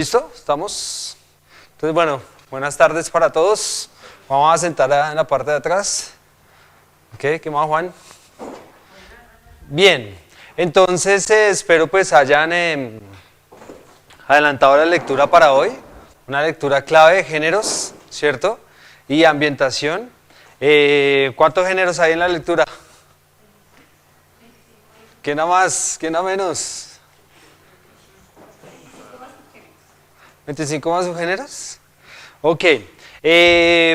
¿Listo? ¿Estamos? Entonces, bueno, buenas tardes para todos. Vamos a sentar en la parte de atrás. ¿Ok? ¿Qué más, Juan? Bien. Entonces, espero pues hayan adelantado la lectura para hoy. Una lectura clave de géneros, ¿cierto? Y ambientación. ¿Cuántos géneros hay en la lectura? ¿Quién nada más? ¿Quién nada menos? ¿25 más subgéneros? Ok,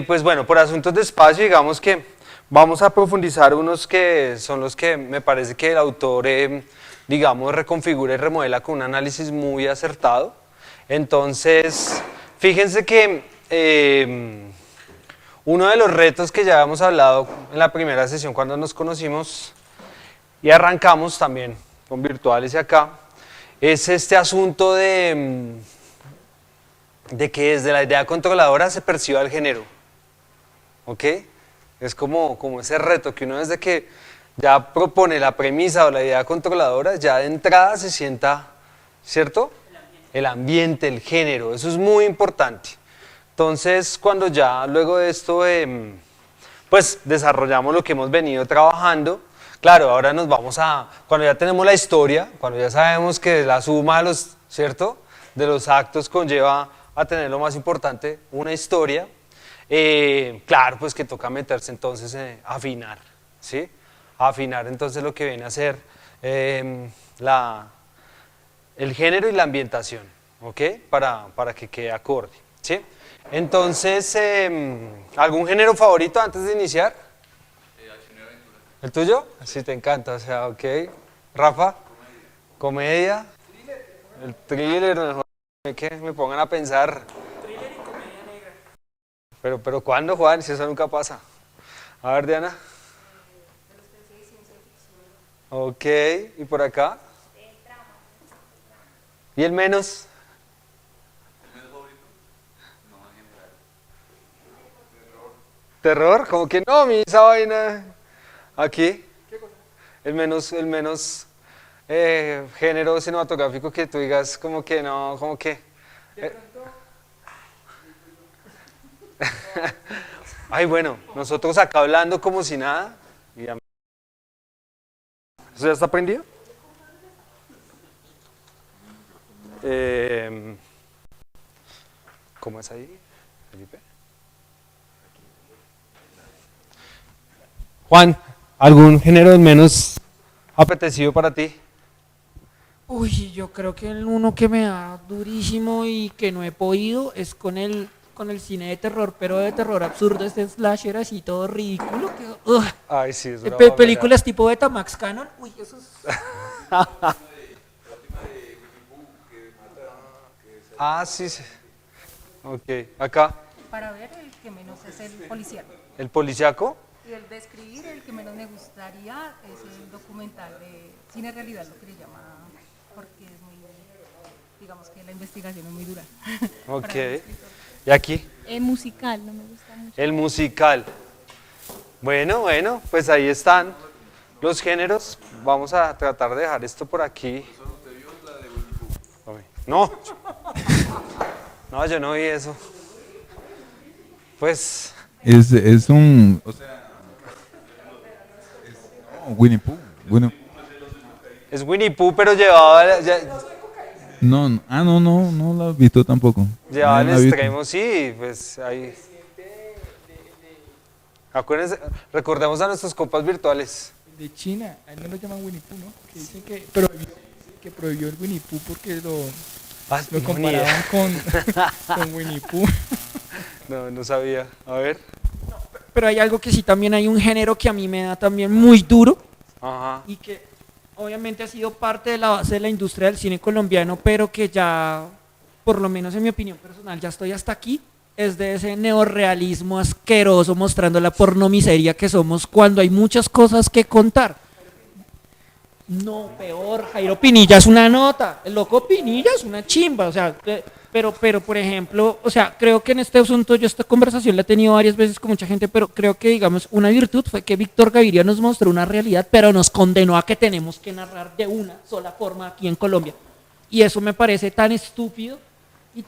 pues bueno, por asuntos de espacio, digamos que vamos a profundizar unos que son los que me parece que el autor, digamos, reconfigura y remodela con un análisis muy acertado. Entonces, fíjense que uno de los retos que ya habíamos hablado en la primera sesión cuando nos conocimos y arrancamos también con virtuales y acá, es este asunto de que desde la idea controladora se perciba el género. ¿Ok? Es como ese reto que uno desde que ya propone la premisa o la idea controladora, ya de entrada se sienta, ¿cierto? El ambiente, el género, eso es muy importante. Entonces, cuando ya luego de esto, pues desarrollamos lo que hemos venido trabajando, claro, ahora nos vamos cuando ya tenemos la historia, cuando ya sabemos que la suma de los, ¿cierto? De los actos conlleva a tener lo más importante, una historia, claro, pues que toca meterse entonces afinar, ¿sí? Afinar entonces lo que viene a ser el género y la ambientación, ¿ok? Para que quede acorde, ¿sí? Entonces, ¿algún género favorito antes de iniciar? Acción y aventura. ¿El tuyo? Sí, te encanta, o sea, ok. ¿Rafa? ¿Comedia? El thriller, mejor que me pongan a pensar. Thriller y comedia negra. Pero ¿cuándo, Juan? Si eso nunca pasa. A ver, Diana. Ok, ¿y por acá? ¿Y el menos? ¿El menos favorito? No, en general. ¿Terror? Como que no, esa vaina. ¿Aquí? El menos género cinematográfico que tú digas como que no, como que... Ay, bueno, nosotros acá hablando como si nada. ¿Eso ya está prendido? ¿Cómo es ahí, Felipe? Juan, ¿algún género menos apetecido para ti? Uy, yo creo que el uno que me da durísimo y que no he podido es con el cine de terror, pero de terror absurdo, este slasher así todo ridículo. Ay, sí, es una Películas tipo Betamax Canon, uy, eso es... Ah, sí, sí. Ok, acá, Para ver el que menos es el policial. el policiaco. Y el de escribir, el que menos me gustaría es el documental de cine realidad, lo que le llama, porque es muy, digamos que la investigación es muy dura. Ok. Para un escritor. ¿Y aquí? El musical, no me gusta mucho. El musical. Bueno, pues ahí están los géneros. Vamos a tratar de dejar esto por aquí. No. No, yo no vi eso. Pues, Es un. O sea. Winnie Pooh. es Winnie Pooh, pero llevado, No, no la he visto tampoco. llevado al Nadie la ha visto. extremo, sí, pues ahí. Acuérdense, recordemos a nuestros compas virtuales. De China, a él no lo llaman Winnie Pooh, ¿no? Que dicen que prohibió el Winnie Pooh porque lo Ah, no, ni comparaban idea. con Winnie Pooh. No sabía. A ver. Pero hay algo que sí también hay un género que a mí me da también muy duro Ajá. y que obviamente ha sido parte de la base de la industria del cine colombiano, pero que ya, por lo menos en mi opinión personal, ya estoy hasta aquí, es de ese neorrealismo asqueroso mostrando la pornomiseria que somos cuando hay muchas cosas que contar. No, peor, Jairo Pinilla es una nota, el loco Pinilla es una chimba, o sea, pero por ejemplo, o sea, creo que en este asunto yo esta conversación la he tenido varias veces con mucha gente, pero creo que digamos una virtud fue que Víctor Gaviria nos mostró una realidad, pero nos condenó a que tenemos que narrar de una sola forma aquí en Colombia. Y eso me parece tan estúpido y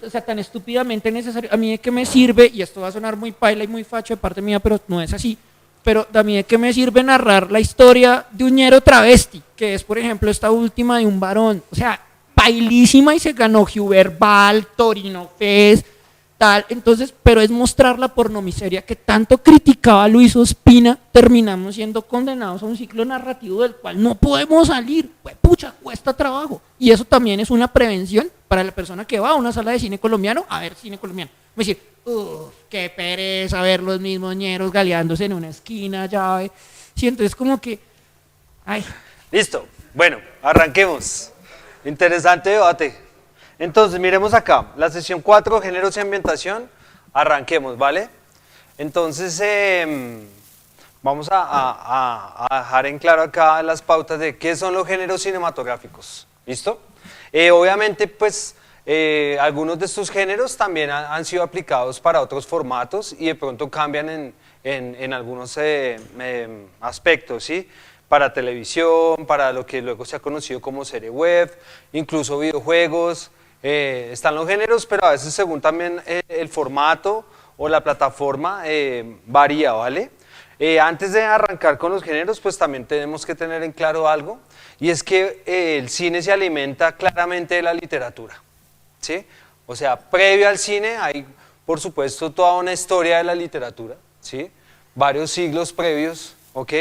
o sea, tan estúpidamente necesario. A mí de qué me sirve, y esto va a sonar muy paila y muy facho de parte mía, pero no es así, pero a mí de qué me sirve narrar la historia de un ñero travesti, que es, por ejemplo, esta última de un varón, o sea, pailísima y se ganó Huberval, Torino Fest, tal, entonces, pero es mostrar la pornomiseria que tanto criticaba Luis Ospina, terminamos siendo condenados a un ciclo narrativo del cual no podemos salir, pues pucha, cuesta trabajo, y eso también es una prevención para la persona que va a una sala de cine colombiano a ver cine colombiano, me decir, uff, qué pereza ver los mismos ñeros galeándose en una esquina, llave, sí, entonces como que, ay. Listo, bueno, arranquemos. Interesante debate. Entonces, miremos acá, la sesión 4, géneros y ambientación, arranquemos, ¿vale? Entonces, vamos a dejar en claro acá las pautas de qué son los géneros cinematográficos, ¿listo? Obviamente, pues, algunos de estos géneros también han sido aplicados para otros formatos y de pronto cambian en algunos aspectos, ¿sí? Para televisión, para lo que luego se ha conocido como serie web, incluso videojuegos. Están los géneros, pero a veces según también el formato o la plataforma varía, ¿vale? Antes de arrancar con los géneros, pues también tenemos que tener en claro algo, y es que el cine se alimenta claramente de la literatura, ¿sí? O sea, previo al cine hay, por supuesto, toda una historia de la literatura, ¿sí? Varios siglos previos, ¿ok?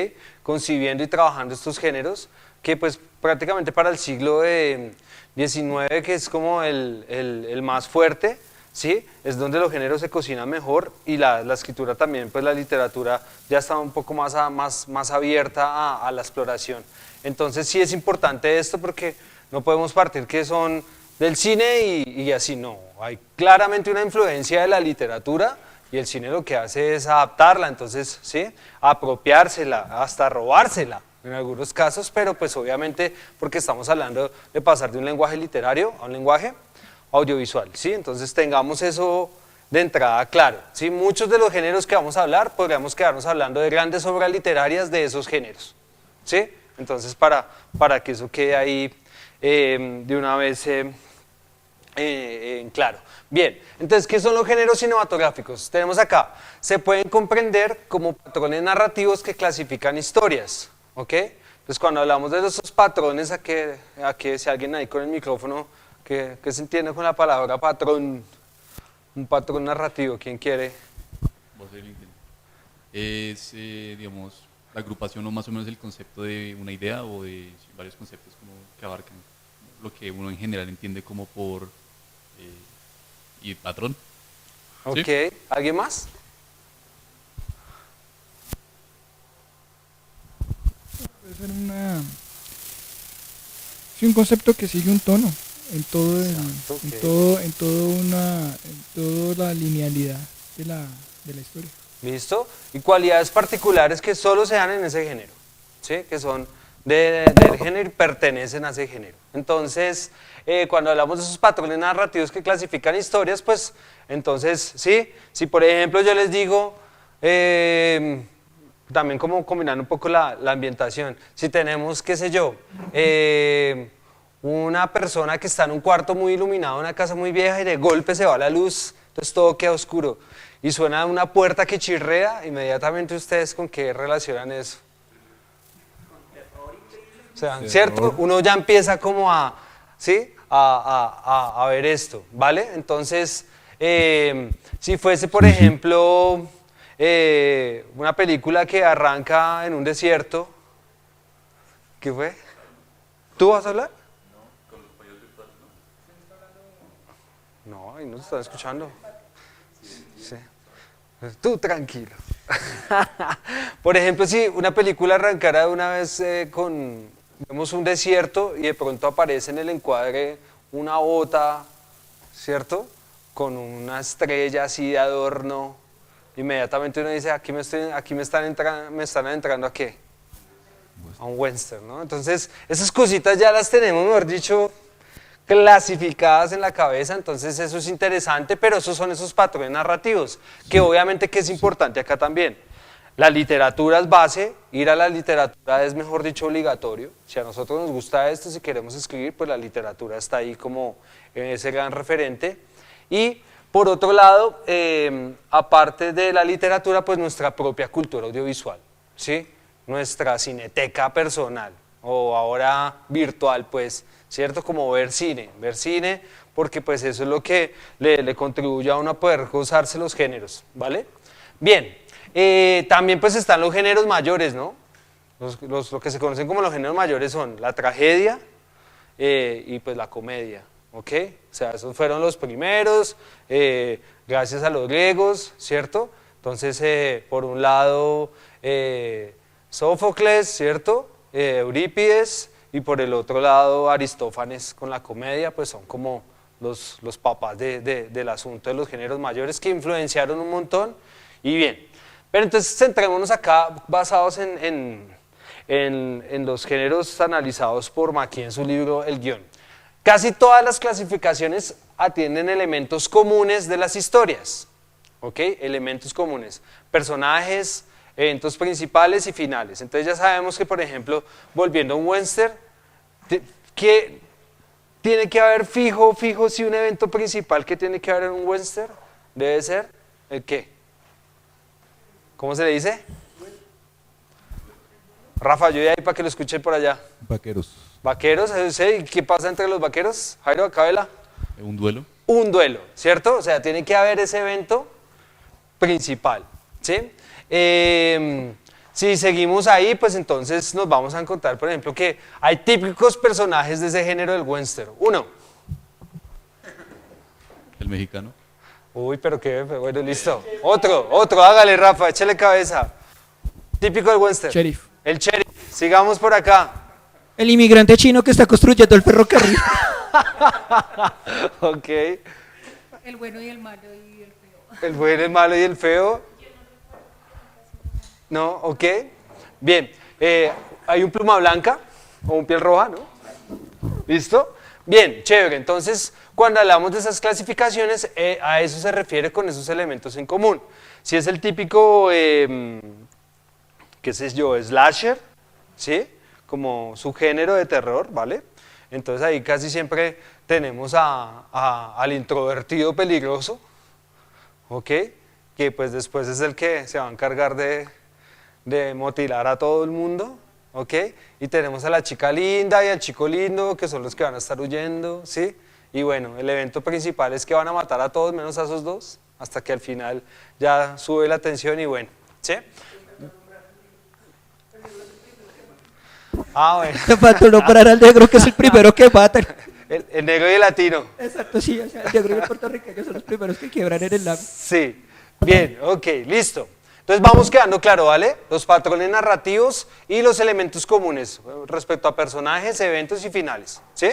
Concibiendo y trabajando estos géneros, que pues prácticamente para el siglo XIX, que es como el más fuerte, ¿sí? Es donde los géneros se cocinan mejor y la escritura también, pues la literatura ya está un poco más abierta a la exploración. Entonces sí es importante esto porque no podemos partir que son del cine y así, no. Hay claramente una influencia de la literatura y el cine lo que hace es adaptarla, entonces, ¿sí? Apropiársela, hasta robársela en algunos casos, pero pues obviamente porque estamos hablando de pasar de un lenguaje literario a un lenguaje audiovisual, ¿sí? Entonces tengamos eso de entrada claro, ¿sí? Muchos de los géneros que vamos a hablar, podríamos quedarnos hablando de grandes obras literarias de esos géneros, ¿sí? Entonces para que eso quede ahí de una vez en claro. Bien, entonces, ¿qué son los géneros cinematográficos? Tenemos acá, se pueden comprender como patrones narrativos que clasifican historias, ¿ok? Entonces, cuando hablamos de esos patrones, a que si alguien ahí con el micrófono, ¿qué se entiende con la palabra patrón? Un patrón narrativo, ¿quién quiere? Voy a hacer el intento. Es, digamos, la agrupación o más o menos el concepto de una idea o de varios conceptos como que abarcan lo que uno en general entiende como por y patrón. Ok, ¿Sí? ¿Alguien más? Puede ser sí, un concepto que sigue un tono en todo Exacto, ok. en toda la linealidad de la historia. ¿Listo? Y cualidades particulares que solo se dan en ese género, ¿sí? Que son del género y pertenecen a ese género. Entonces, cuando hablamos de esos patrones narrativos que clasifican historias, pues, entonces, ¿sí? Si por ejemplo yo les digo, también como combinando un poco la ambientación, si tenemos, qué sé yo, una persona que está en un cuarto muy iluminado, una casa muy vieja y de golpe se va la luz, entonces todo queda oscuro y suena una puerta que chirrea, inmediatamente ustedes con qué relacionan eso. O sea, ¿cierto? Uno ya empieza como ¿sí? a ver esto, ¿vale? Entonces, si fuese, por ejemplo, una película que arranca en un desierto, ¿qué fue? ¿Tú vas a hablar? No, con los paños virtuales, ¿no? No, ahí no se están escuchando. Sí. Tú tranquilo. Por ejemplo, si una película arrancara de una vez vemos un desierto y de pronto aparece en el encuadre una bota, ¿cierto? Con una estrella así de adorno, inmediatamente uno dice, aquí me están entrando ¿a qué? A un western, ¿no? Entonces, esas cositas ya las tenemos, mejor dicho, clasificadas en la cabeza, entonces eso es interesante, pero esos son esos patrones narrativos, que obviamente que es importante acá también. La literatura es base, ir a la literatura es, mejor dicho, obligatorio. Si a nosotros nos gusta esto, si queremos escribir, pues la literatura está ahí como ese gran referente. Y por otro lado, aparte de la literatura, pues nuestra propia cultura audiovisual, ¿sí? Nuestra cineteca personal, o ahora virtual, pues, ¿cierto? Como ver cine, porque pues eso es lo que le contribuye a uno a poder gozarse los géneros, ¿vale? Bien. También pues están los géneros mayores, ¿no? Lo que se conocen como los géneros mayores son la tragedia y pues la comedia, ¿ok? O sea, esos fueron los primeros, gracias a los griegos, ¿cierto? Entonces, por un lado, Sófocles, ¿cierto? Eurípides, y por el otro lado, Aristófanes con la comedia, pues son como los papás del asunto de los géneros mayores que influenciaron un montón. Y bien, pero entonces centrémonos acá basados en los géneros analizados por Maki en su libro El Guión. Casi todas las clasificaciones atienden elementos comunes de las historias, ¿ok? Elementos comunes, personajes, eventos principales y finales. Entonces ya sabemos que, por ejemplo, volviendo a un western, que tiene que haber fijo si un evento principal que tiene que haber en un western debe ser ¿el qué? ¿Cómo se le dice? Rafa, yo ahí para que lo escuchen por allá. Vaqueros. Vaqueros, ¿sí? ¿Qué pasa entre los vaqueros? Jairo, Cabela. ¿Un duelo? Un duelo, ¿cierto? O sea, tiene que haber ese evento principal, ¿sí? Si seguimos ahí, pues entonces nos vamos a encontrar, por ejemplo, que hay típicos personajes de ese género del western. Uno. ¿El mexicano? Uy, pero qué, bueno, listo. Otro, hágale, Rafa, échale cabeza. Típico del western. Sheriff. El sheriff. Sigamos por acá. El inmigrante chino que está construyendo el ferrocarril. Ok. El bueno y el malo y el feo. El bueno, el malo y el feo. No, ok. Bien. Hay un pluma blanca o un piel roja, ¿no? ¿Listo? Bien, chévere. Entonces, cuando hablamos de esas clasificaciones, a eso se refiere con esos elementos en común. Si es el típico, qué sé yo, slasher, ¿sí? Como su género de terror, ¿vale? Entonces ahí casi siempre tenemos al introvertido peligroso, ¿ok? Que pues después es el que se va a encargar de motilar a todo el mundo, ¿ok? Y tenemos a la chica linda y al chico lindo, que son los que van a estar huyendo, ¿sí? Y bueno, el evento principal es que van a matar a todos menos a esos dos, hasta que al final ya sube la tensión y bueno, ¿sí? Ah, bueno. Te faltó nombrar al negro que es el primero que matan. El negro y el latino. Exacto, sí, o sea, el negro y el puertorriqueño son los primeros que quiebran en el lago. Sí, bien, ok, listo. Entonces vamos quedando claro, ¿vale? Los patrones narrativos y los elementos comunes respecto a personajes, eventos y finales, ¿sí?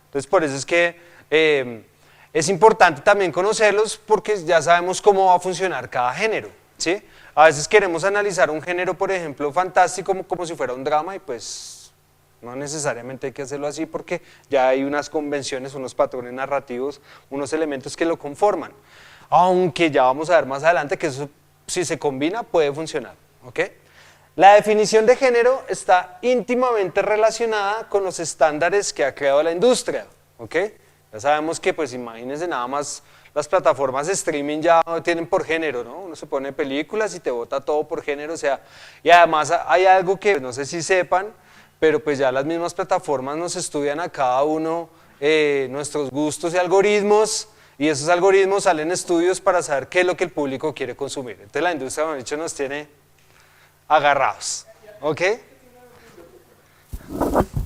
Entonces por eso es que es importante también conocerlos porque ya sabemos cómo va a funcionar cada género, ¿sí? A veces queremos analizar un género, por ejemplo, fantástico como si fuera un drama y pues no necesariamente hay que hacerlo así porque ya hay unas convenciones, unos patrones narrativos, unos elementos que lo conforman. Aunque ya vamos a ver más adelante que eso, si se combina, puede funcionar, ¿ok? La definición de género está íntimamente relacionada con los estándares que ha creado la industria, ¿ok? Ya sabemos que, pues imagínense nada más, las plataformas de streaming ya tienen por género, ¿no? Uno se pone películas y te bota todo por género, o sea, y además hay algo que no sé si sepan, pero pues ya las mismas plataformas nos estudian a cada uno nuestros gustos y algoritmos, y esos algoritmos salen estudios para saber qué es lo que el público quiere consumir. Entonces la industria, como he dicho, nos tiene agarrados, ¿ok?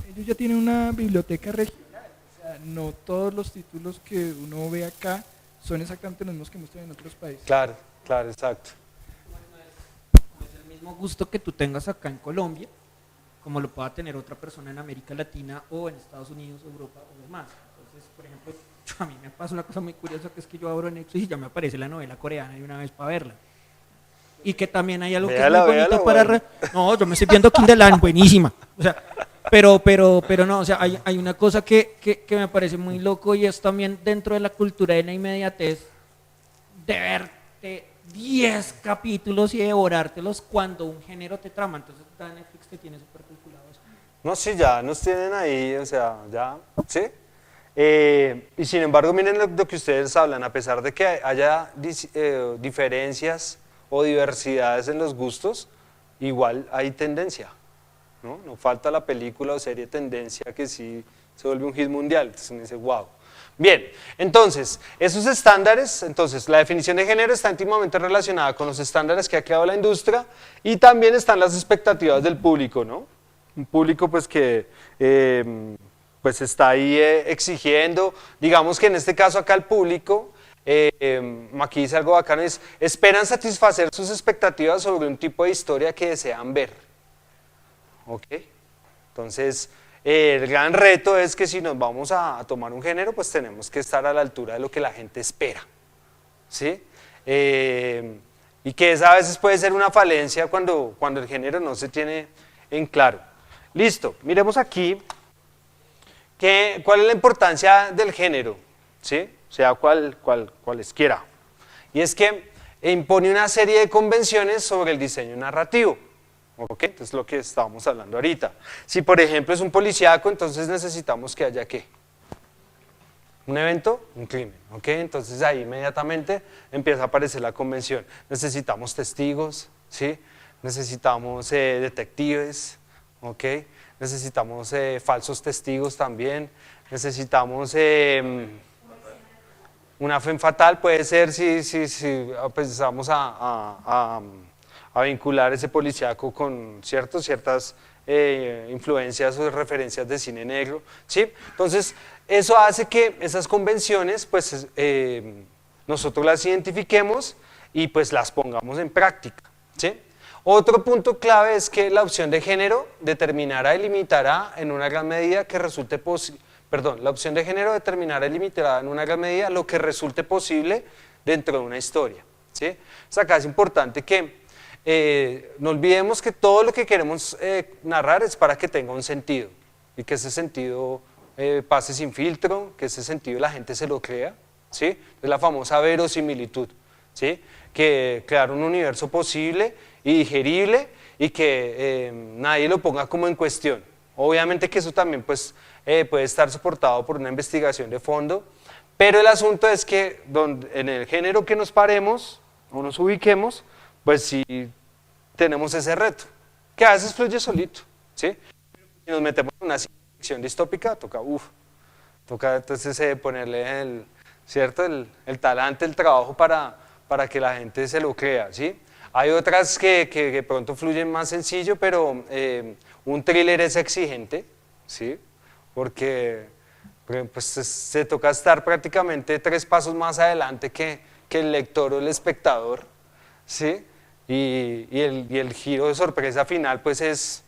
Ellos ya tienen una biblioteca regional, o sea, no todos los títulos que uno ve acá son exactamente los mismos que muestran en otros países. Claro, claro, exacto. Es el mismo gusto que tú tengas acá en Colombia, como lo pueda tener otra persona en América Latina o en Estados Unidos, Europa o demás. Entonces, por ejemplo, a mí me pasa una cosa muy curiosa que es que yo abro Nexus y ya me aparece la novela coreana de una vez para verla. Y que también hay algo Véala, que es muy bonito véala, para... bueno. No, yo me estoy viendo Kinderland, buenísima. O sea, pero no, o sea, hay una cosa que me parece muy loco y es también dentro de la cultura de la inmediatez de verte 10 capítulos y devorártelos cuando un género te trama. Entonces Netflix te tiene súper calculado eso. No, sí, ya nos tienen ahí, o sea, ya, ¿sí? Y sin embargo, miren lo que ustedes hablan, a pesar de que haya diferencias o diversidades en los gustos, igual hay tendencia, ¿no? No falta la película o serie tendencia que sí se vuelve un hit mundial, entonces uno dice, wow. Bien, entonces, esos estándares, entonces la definición de género está íntimamente relacionada con los estándares que ha creado la industria y también están las expectativas del público, ¿no? Un público pues que pues está ahí exigiendo, digamos que en este caso acá el público, aquí dice algo bacano, es esperan satisfacer sus expectativas sobre un tipo de historia que desean ver. ¿Ok? Entonces, el gran reto es que si nos vamos a tomar un género, pues tenemos que estar a la altura de lo que la gente espera. ¿Sí? Y que esa a veces puede ser una falencia cuando el género no se tiene en claro. Listo, miremos aquí cuál es la importancia del género, ¿sí? Sea cualesquiera. Y es que impone una serie de convenciones sobre el diseño narrativo. ¿Ok? Entonces lo que estábamos hablando ahorita. Si por ejemplo es un policíaco, entonces necesitamos que haya ¿qué? Un evento, un crimen. ¿Ok? Entonces ahí inmediatamente empieza a aparecer la convención. Necesitamos testigos, ¿sí? Necesitamos detectives, ¿ok? Necesitamos falsos testigos también. Necesitamos una fe fatal, puede ser si empezamos a vincular ese policíaco con ciertas influencias o referencias de cine negro, ¿sí? Entonces, eso hace que esas convenciones, pues, nosotros las identifiquemos y pues las pongamos en práctica, ¿sí? Otro punto clave es que la opción de género determinará y limitará en una gran medida que resulte posible, la opción de género determinará y limitará en una gran medida lo que resulte posible dentro de una historia, ¿sí? O sea, acá es importante que no olvidemos que todo lo que queremos narrar es para que tenga un sentido y que ese sentido pase sin filtro, que ese sentido la gente se lo crea, ¿sí? Es la famosa verosimilitud, ¿sí? Que crear un universo posible y digerible y que nadie lo ponga como en cuestión. Obviamente que eso también pues, puede estar soportado por una investigación de fondo, pero el asunto es que en el género que nos paremos o nos ubiquemos, pues sí tenemos ese reto, que a veces fluye solito, ¿sí? Si nos metemos en una ficción distópica, toca entonces ponerle el talante, el trabajo para que la gente se lo crea, ¿sí? Hay otras que pronto fluyen más sencillo, pero un thriller es exigente, ¿sí? Porque pues, se toca estar prácticamente 3 pasos más adelante que el lector o el espectador, ¿sí? Y el giro de sorpresa final pues es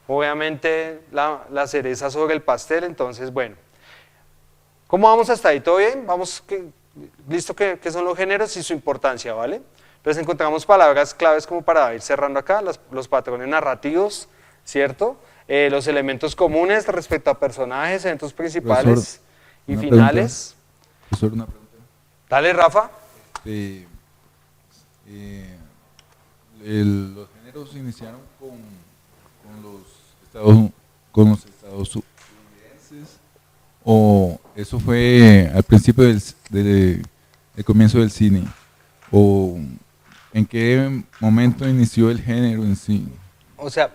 obviamente la cereza sobre el pastel. Entonces, bueno, ¿cómo vamos hasta ahí? ¿Todo bien? ¿Listo qué son los géneros y su importancia, ¿vale? Entonces encontramos palabras claves como para ir cerrando acá, los patrones narrativos, ¿cierto? Los elementos comunes respecto a personajes, eventos principales y finales. Profesor, una pregunta. Dale, Rafa. Los géneros iniciaron con los estadounidenses, o eso fue al principio del comienzo del cine, o en qué momento inició el género en sí. O sea,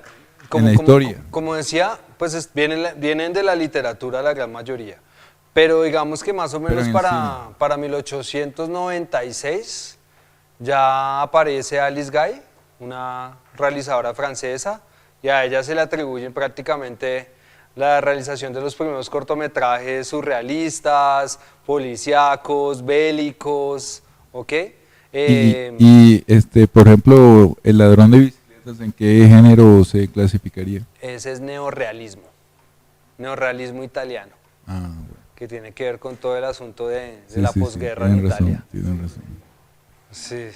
en la historia. Como decía, pues vienen de la literatura la gran mayoría, pero digamos que más o menos para 1896 ya aparece Alice Guy, una realizadora francesa, y a ella se le atribuyen prácticamente la realización de los primeros cortometrajes surrealistas, policíacos, bélicos, ¿ok? Por ejemplo, El ladrón de bicicletas, ¿en qué género se clasificaría? Ese es neorrealismo italiano, bueno. que tiene que ver con todo el asunto de la posguerra en Italia. Tienen razón. Sí.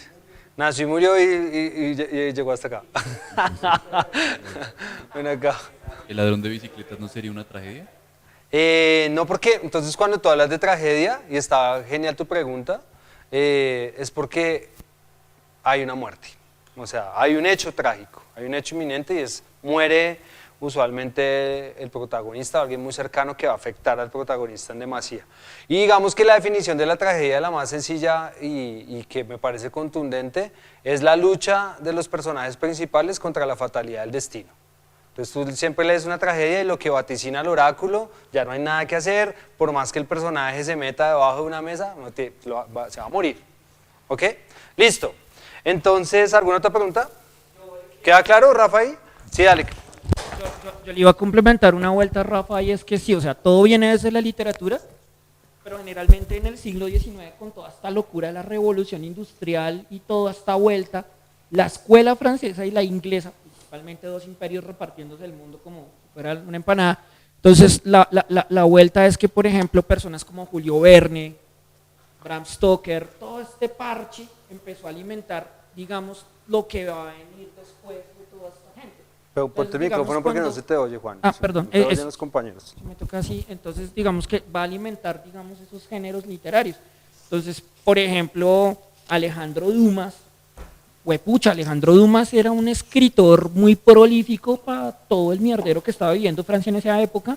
Nació y murió y llegó hasta acá. Ven acá. ¿El ladrón de bicicletas no sería una tragedia? No, porque entonces cuando tú hablas de tragedia, y está genial tu pregunta, es porque hay una muerte. O sea, hay un hecho trágico, hay un hecho inminente y muere usualmente el protagonista o alguien muy cercano que va a afectar al protagonista en demasía. Y digamos que la definición de la tragedia, la más sencilla y que me parece contundente, es la lucha de los personajes principales contra la fatalidad del destino. Entonces tú siempre lees una tragedia y lo que vaticina el oráculo, ya no hay nada que hacer, por más que el personaje se meta debajo de una mesa, se va a morir. ¿Ok? Listo. Entonces, ¿alguna otra pregunta? ¿Queda claro, Rafa, ahí? Sí, dale. Yo le iba a complementar una vuelta a Rafa y es que sí, o sea, todo viene desde la literatura, pero generalmente en el siglo XIX, con toda esta locura de la revolución industrial y toda esta vuelta, la escuela francesa y la inglesa, principalmente dos imperios repartiéndose el mundo como si fuera una empanada, entonces la vuelta es que, por ejemplo, personas como Julio Verne, Bram Stoker, todo este parche empezó a alimentar, digamos, lo que va a venir después de toda esta gente. Pero ponte el micrófono porque no se te oye, Juan. Perdón. No te oyen los compañeros. Me toca así, entonces digamos que va a alimentar, digamos, esos géneros literarios. Entonces, por ejemplo, Alejandro Dumas, Alejandro Dumas era un escritor muy prolífico para todo el mierdero que estaba viviendo Francia en esa época,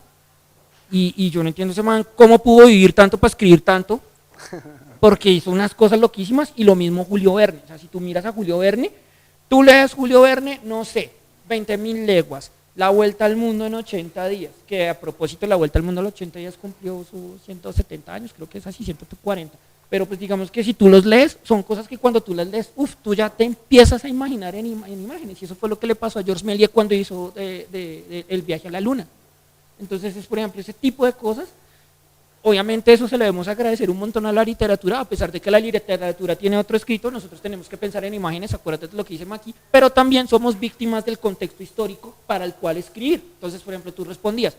y yo no entiendo ese man, cómo pudo vivir tanto para escribir tanto, porque hizo unas cosas loquísimas, y lo mismo Julio Verne. O sea, si tú miras a Julio Verne, tú lees Julio Verne, no sé, 20.000 leguas, La Vuelta al Mundo en 80 días, que a propósito La Vuelta al Mundo en 80 días cumplió sus 170 años, creo que es así, 140, pero pues digamos que si tú los lees, son cosas que cuando tú las lees, tú ya te empiezas a imaginar en imágenes, y eso fue lo que le pasó a Georges Méliès cuando hizo el viaje a la luna. Entonces es, por ejemplo, ese tipo de cosas. Obviamente eso se le debemos agradecer un montón a la literatura, a pesar de que la literatura tiene otro escrito, nosotros tenemos que pensar en imágenes, acuérdate de lo que dice Maki, pero también somos víctimas del contexto histórico para el cual escribir. Entonces, por ejemplo, tú respondías,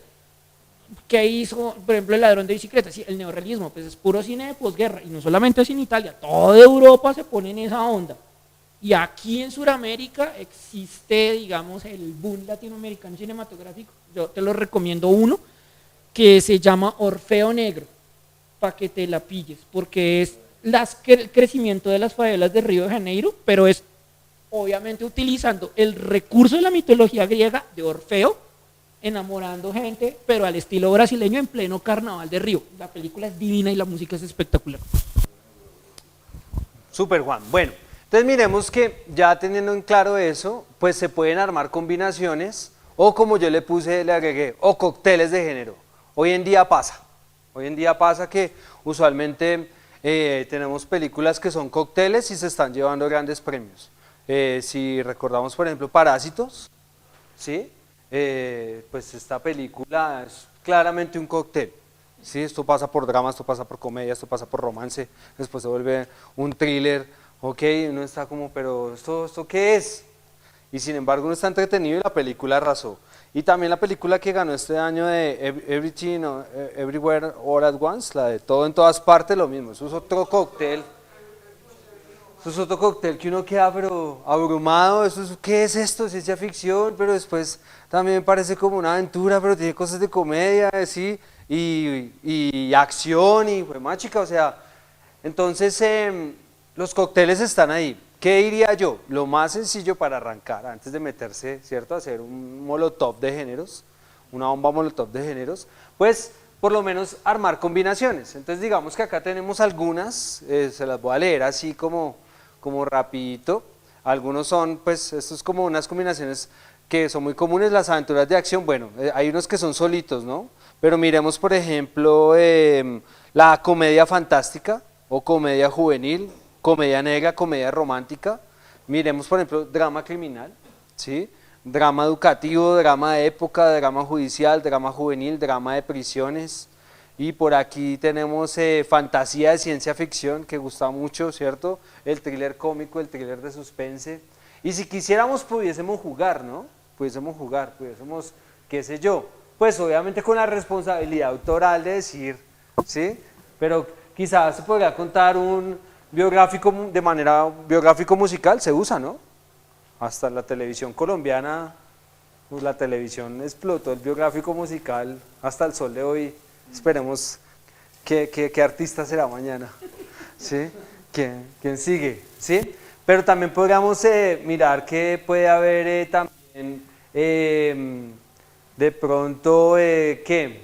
¿qué hizo, por ejemplo, El ladrón de bicicletas? Sí, el neorrealismo, pues es puro cine de posguerra, y no solamente es en Italia, toda Europa se pone en esa onda. Y aquí en Sudamérica existe, digamos, el boom latinoamericano cinematográfico. Yo te lo recomiendo uno, que se llama Orfeo Negro, para que te la pilles, porque es el crecimiento de las favelas de Río de Janeiro, pero es obviamente utilizando el recurso de la mitología griega de Orfeo, enamorando gente, pero al estilo brasileño en pleno carnaval de Río. La película es divina y la música es espectacular. Súper, Juan. Bueno, entonces miremos que ya teniendo en claro eso, pues se pueden armar combinaciones, o como yo le agregué, o cócteles de género. Hoy en día pasa que usualmente tenemos películas que son cócteles y se están llevando grandes premios. Si recordamos, por ejemplo, Parásitos, ¿sí? Pues esta película es claramente un cóctel. ¿Sí? Esto pasa por drama, esto pasa por comedia, esto pasa por romance, después se vuelve un thriller, ok, uno está como, pero ¿esto qué es? Y sin embargo uno está entretenido y la película arrasó. Y también la película que ganó este año de Everything, Everywhere All at Once, la de Todo en Todas Partes, lo mismo, eso es otro cóctel. Eso es otro cóctel que uno queda pero abrumado, ¿qué es esto? Ciencia ficción, pero después también parece como una aventura, pero tiene cosas de comedia, ¿sí? Y acción, y pues más chica, o sea, entonces los cócteles están ahí. ¿Qué diría yo? Lo más sencillo para arrancar, antes de meterse, ¿cierto? Hacer un molotov de géneros, una bomba molotov de géneros, pues por lo menos armar combinaciones. Entonces digamos que acá tenemos algunas, se las voy a leer así como rapidito. Algunos son, pues, esto es como unas combinaciones que son muy comunes, las aventuras de acción. Bueno, hay unos que son solitos, ¿no? Pero miremos, por ejemplo, la comedia fantástica o comedia juvenil, comedia negra, comedia romántica. Miremos, por ejemplo, drama criminal, ¿sí? Drama educativo, drama de época, drama judicial, drama juvenil, drama de prisiones. Y por aquí tenemos fantasía de ciencia ficción, que gusta mucho, ¿cierto? El thriller cómico, el thriller de suspense. Y si quisiéramos, pudiésemos jugar, ¿no? Pudiésemos, qué sé yo, pues obviamente con la responsabilidad autoral de decir, ¿sí? Pero quizás se podría contar un biográfico de manera, biográfico musical, se usa, ¿no? Hasta la televisión colombiana, pues la televisión explotó el biográfico musical hasta el sol de hoy. Esperemos qué artista será mañana, ¿sí? ¿Quién sigue? ¿Sí? Pero también podríamos mirar que puede haber también de pronto, ¿qué?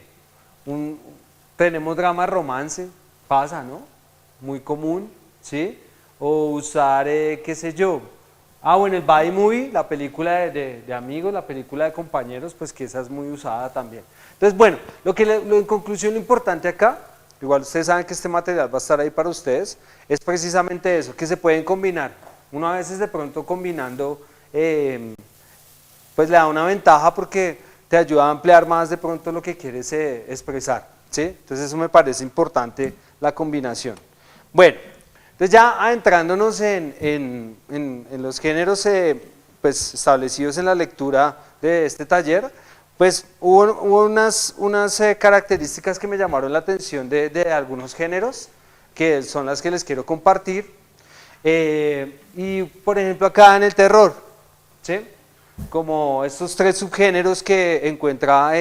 Tenemos drama romance, pasa, ¿no? Muy común, ¿sí? O usar, qué sé yo. Bueno, el body movie, la película de amigos, la película de compañeros, pues que esa es muy usada también. Entonces, bueno, en conclusión lo importante acá, igual ustedes saben que este material va a estar ahí para ustedes, es precisamente eso, que se pueden combinar. Uno a veces de pronto combinando, pues le da una ventaja porque te ayuda a ampliar más de pronto lo que quieres expresar, ¿sí? Entonces eso me parece importante, la combinación. Bueno, entonces ya adentrándonos en los géneros pues, establecidos en la lectura de este taller, pues hubo unas características que me llamaron la atención de algunos géneros, que son las que les quiero compartir. Y por ejemplo acá en el terror, ¿sí? Como estos 3 subgéneros que encuentra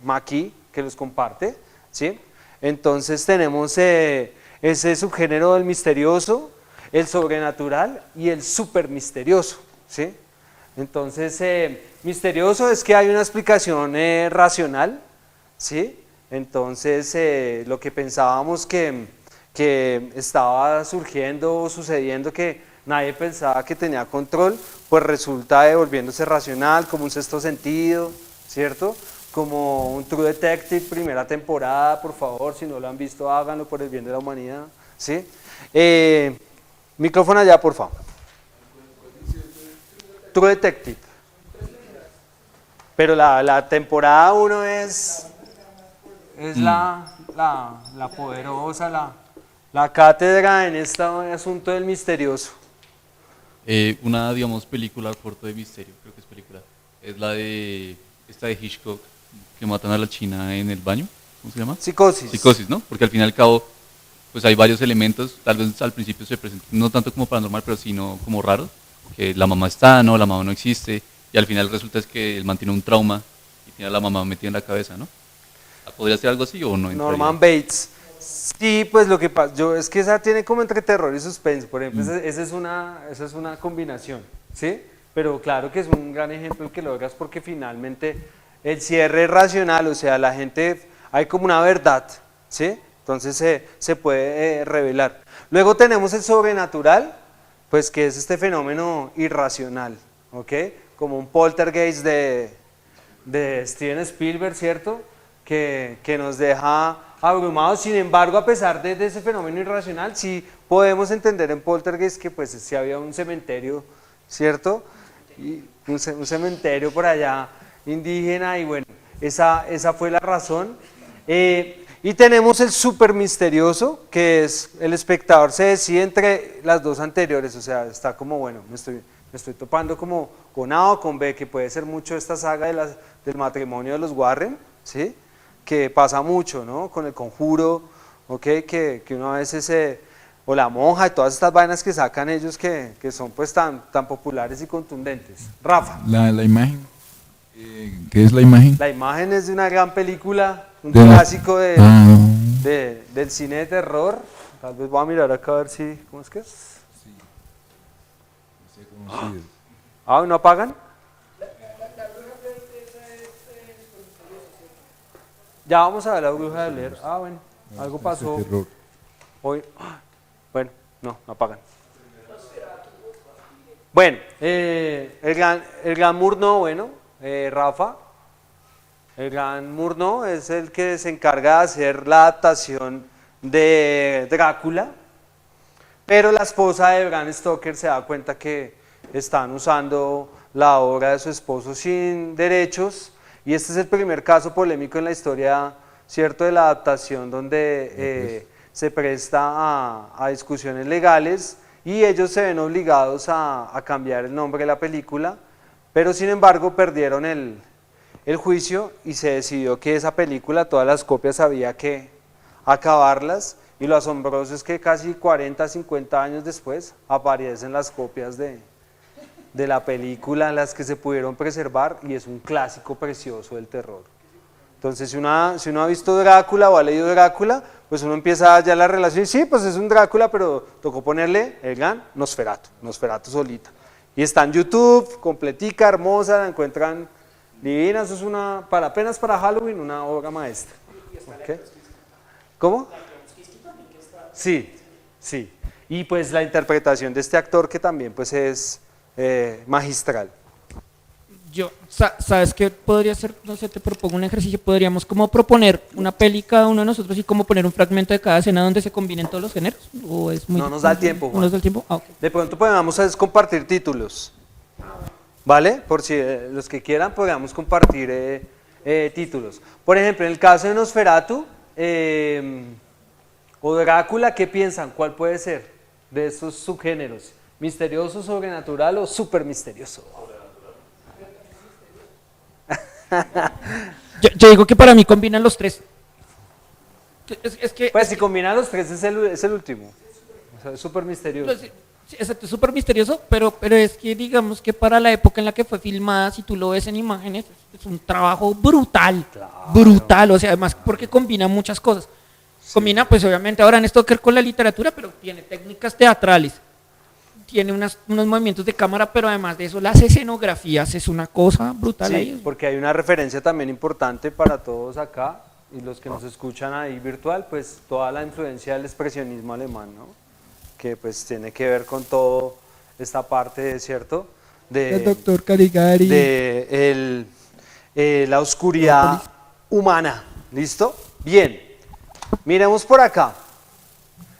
Maki, que los comparte, ¿sí? Entonces tenemos ese subgénero del misterioso, el sobrenatural y el super misterioso, ¿sí? Entonces, misterioso es que hay una explicación racional, ¿sí? Entonces, lo que pensábamos que estaba surgiendo o sucediendo que nadie pensaba que tenía control, pues resulta volviéndose racional, como un sexto sentido, ¿cierto? Como un True Detective, primera temporada, por favor, si no lo han visto, háganlo por el bien de la humanidad, ¿sí? Micrófono allá, por favor. True Detective. Pero la temporada 1 es la poderosa, la cátedra en este asunto del misterioso. Una, digamos, película corto de misterio, creo que es película, es la de esta de Hitchcock, que matan a la china en el baño, ¿cómo se llama? Psicosis. Psicosis, ¿no? Porque al fin y al cabo, pues hay varios elementos, tal vez al principio se presentan, no tanto como paranormal, pero sino como raros, que la mamá está, no, la mamá no existe, y al final resulta es que él mantiene un trauma y tiene a la mamá metida en la cabeza, ¿no? ¿Podría ser algo así o no? Norman Bates. Sí, pues lo que pasa, es que esa tiene como entre terror y suspense, por ejemplo, esa es una combinación, ¿sí? Pero claro que es un gran ejemplo el que logras porque finalmente el cierre es racional, o sea, la gente, hay como una verdad, ¿sí? Entonces se puede revelar. Luego tenemos el sobrenatural, pues que es este fenómeno irracional, ¿ok? Como un poltergeist de Steven Spielberg, ¿cierto? Que nos deja abrumados. Sin embargo, a pesar de ese fenómeno irracional, sí podemos entender en poltergeist que pues sí había un cementerio, ¿cierto? Y un cementerio por allá indígena y bueno, esa fue la razón. Y tenemos el super misterioso, que es el espectador se decide entre las dos anteriores, o sea, está como, bueno, me estoy topando como con A o con B, que puede ser mucho esta saga del matrimonio de los Warren, ¿sí? Que pasa mucho, ¿no? Con el Conjuro, ¿ok? Que uno a veces, o la monja y todas estas vainas que sacan ellos que son pues tan populares y contundentes. Rafa. La imagen, ¿qué es la imagen? La imagen es de una gran película, un De la- clásico del cine de terror. Tal vez voy a mirar acá a ver si, ¿cómo es que es? ¿No apagan? Ya vamos a ver la bruja de Blair. Bueno, algo pasó. Hoy, bueno, no apagan. Bueno, el gran Murnau, bueno, Rafa, el gran Murnau es el que se encarga de hacer la adaptación de Drácula, pero la esposa de Bram Stoker se da cuenta que están usando la obra de su esposo sin derechos. Y este es el primer caso polémico en la historia, ¿cierto?, de la adaptación donde se presta a discusiones legales y ellos se ven obligados a cambiar el nombre de la película, pero sin embargo perdieron el juicio y se decidió que esa película, todas las copias había que acabarlas y lo asombroso es que casi 40, 50 años después aparecen las copias de la película, las que se pudieron preservar y es un clásico precioso del terror. Entonces si uno ha visto Drácula o ha leído Drácula, pues uno empieza ya la relación, y sí, pues es un Drácula, pero tocó ponerle el gran Nosferatu, Nosferatu solita. Y está en YouTube, completica, hermosa, la encuentran divina, eso es una, apenas para Halloween, una obra maestra. ¿Okay? ¿Cómo? Sí, sí. Y pues la interpretación de este actor que también pues es magistral. ¿Sabes qué podría ser? No sé, te propongo un ejercicio, podríamos como proponer una peli cada uno de nosotros y como poner un fragmento de cada escena donde se combinen todos los géneros, ¿o es muy... No nos da el tiempo, ¿No Juan. nos da el tiempo? Ah, ok. De pronto podemos compartir títulos, ¿vale? Por si los que quieran podamos compartir títulos. Por ejemplo, en el caso de Nosferatu o Drácula, ¿qué piensan? ¿Cuál puede ser de estos subgéneros? ¿Misterioso, sobrenatural o súper misterioso? Yo digo que para mí combinan los tres. Es que... Pues si combinan los tres es el último. O sea, es súper misterioso. Pues, sí, exacto, es súper misterioso, pero es que digamos que para la época en la que fue filmada, si tú lo ves en imágenes, es un trabajo brutal, brutal, o sea, además porque combina muchas cosas. Combina, pues obviamente ahora en Stoker con la literatura, pero tiene técnicas teatrales, tiene unos movimientos de cámara, pero además de eso las escenografías es una cosa brutal. Sí, ahí. porque hay una referencia también importante para todos acá y los que nos escuchan ahí virtual, pues toda la influencia del expresionismo alemán, ¿no? Que pues tiene que ver con todo esta parte, ¿cierto? El doctor Caligari. De la oscuridad humana, ¿listo? Bien, miremos por acá.